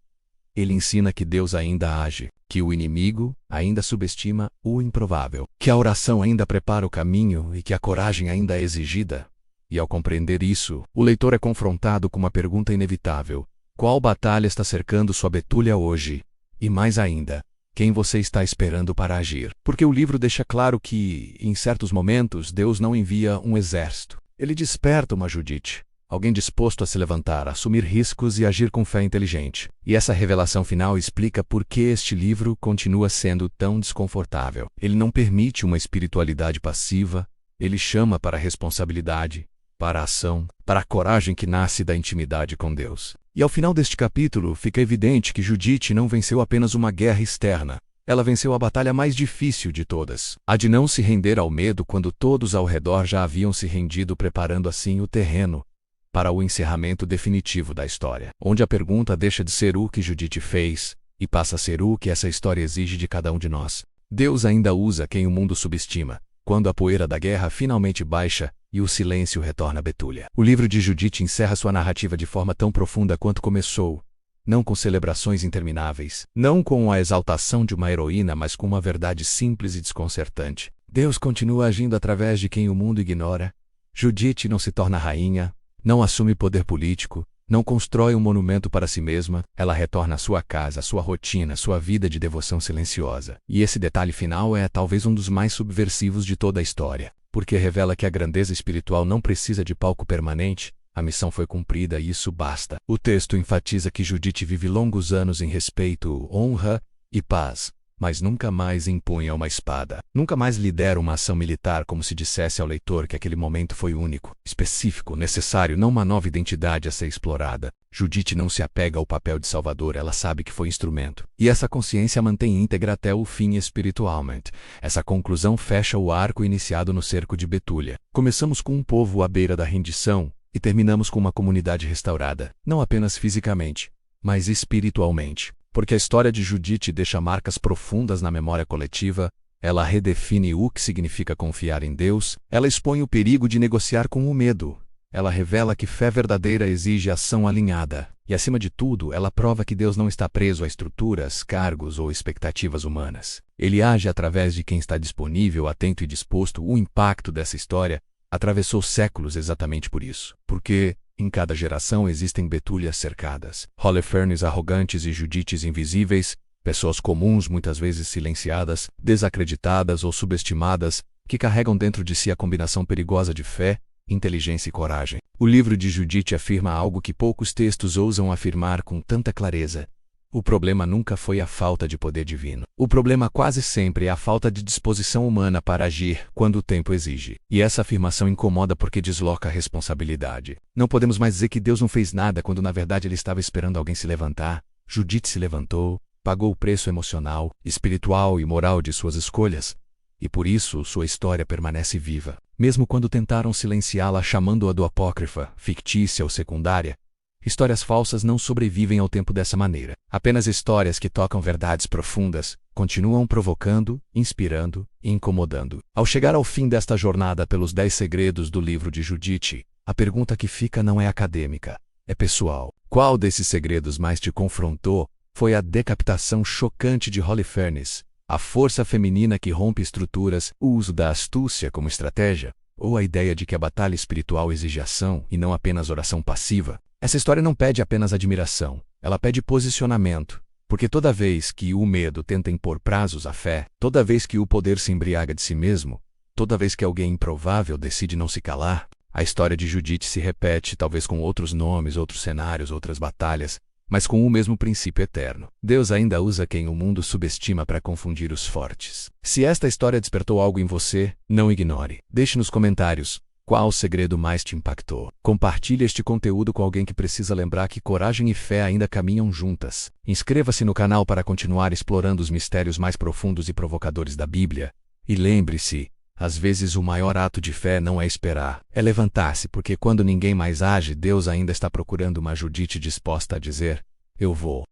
Ele ensina que Deus ainda age, que o inimigo ainda subestima o improvável, que a oração ainda prepara o caminho e que a coragem ainda é exigida. E ao compreender isso, o leitor é confrontado com uma pergunta inevitável: qual batalha está cercando sua Betúlia hoje? E mais ainda, quem você está esperando para agir? Porque o livro deixa claro que, em certos momentos, Deus não envia um exército. Ele desperta uma Judite, alguém disposto a se levantar, assumir riscos e agir com fé inteligente. E essa revelação final explica por que este livro continua sendo tão desconfortável. Ele não permite uma espiritualidade passiva, ele chama para a responsabilidade, para a ação, para a coragem que nasce da intimidade com Deus. E ao final deste capítulo fica evidente que Judite não venceu apenas uma guerra externa. Ela venceu a batalha mais difícil de todas, a de não se render ao medo quando todos ao redor já haviam se rendido, preparando assim o terreno para o encerramento definitivo da história, onde a pergunta deixa de ser o que Judite fez e passa a ser o que essa história exige de cada um de nós. Deus ainda usa quem o mundo subestima, quando a poeira da guerra finalmente baixa e o silêncio retorna a Betúlia. O livro de Judite encerra sua narrativa de forma tão profunda quanto começou, não com celebrações intermináveis, não com a exaltação de uma heroína, mas com uma verdade simples e desconcertante. Deus continua agindo através de quem o mundo ignora. Judite não se torna rainha, não assume poder político, não constrói um monumento para si mesma, ela retorna à sua casa, à sua rotina, à sua vida de devoção silenciosa. E esse detalhe final é talvez um dos mais subversivos de toda a história, porque revela que a grandeza espiritual não precisa de palco permanente, a missão foi cumprida e isso basta. O texto enfatiza que Judite vive longos anos em respeito, honra e paz, mas nunca mais empunha uma espada. Nunca mais lidera uma ação militar como se dissesse ao leitor que aquele momento foi único, específico, necessário, não uma nova identidade a ser explorada. Judite não se apega ao papel de salvador, ela sabe que foi instrumento. E essa consciência mantém íntegra até o fim espiritualmente. Essa conclusão fecha o arco iniciado no cerco de Betúlia. Começamos com um povo à beira da rendição e terminamos com uma comunidade restaurada, não apenas fisicamente, mas espiritualmente. Porque a história de Judite deixa marcas profundas na memória coletiva, ela redefine o que significa confiar em Deus, ela expõe o perigo de negociar com o medo, ela revela que fé verdadeira exige ação alinhada, e acima de tudo, ela prova que Deus não está preso a estruturas, cargos ou expectativas humanas. Ele age através de quem está disponível, atento e disposto. O impacto dessa história atravessou séculos exatamente por isso. Porque em cada geração existem Betúlias cercadas, Holofernes arrogantes e Judites invisíveis, pessoas comuns muitas vezes silenciadas, desacreditadas ou subestimadas, que carregam dentro de si a combinação perigosa de fé, inteligência e coragem. O livro de Judite afirma algo que poucos textos ousam afirmar com tanta clareza. O problema nunca foi a falta de poder divino. O problema quase sempre é a falta de disposição humana para agir quando o tempo exige. E essa afirmação incomoda porque desloca a responsabilidade. Não podemos mais dizer que Deus não fez nada quando na verdade ele estava esperando alguém se levantar. Judite se levantou, pagou o preço emocional, espiritual e moral de suas escolhas. E por isso sua história permanece viva. Mesmo quando tentaram silenciá-la chamando-a do apócrifa, fictícia ou secundária, histórias falsas não sobrevivem ao tempo dessa maneira. Apenas histórias que tocam verdades profundas, continuam provocando, inspirando e incomodando. Ao chegar ao fim desta jornada pelos 10 segredos do livro de Judite, a pergunta que fica não é acadêmica, é pessoal. Qual desses segredos mais te confrontou? Foi a decapitação chocante de Holofernes, a força feminina que rompe estruturas, o uso da astúcia como estratégia, ou a ideia de que a batalha espiritual exige ação e não apenas oração passiva? Essa história não pede apenas admiração, ela pede posicionamento, porque toda vez que o medo tenta impor prazos à fé, toda vez que o poder se embriaga de si mesmo, toda vez que alguém improvável decide não se calar, a história de Judite se repete, talvez com outros nomes, outros cenários, outras batalhas, mas com o mesmo princípio eterno. Deus ainda usa quem o mundo subestima para confundir os fortes. Se esta história despertou algo em você, não ignore. Deixe nos comentários qual segredo mais te impactou. Compartilhe este conteúdo com alguém que precisa lembrar que coragem e fé ainda caminham juntas. Inscreva-se no canal para continuar explorando os mistérios mais profundos e provocadores da Bíblia. E lembre-se, às vezes o maior ato de fé não é esperar, é levantar-se, porque quando ninguém mais age, Deus ainda está procurando uma Judite disposta a dizer: eu vou.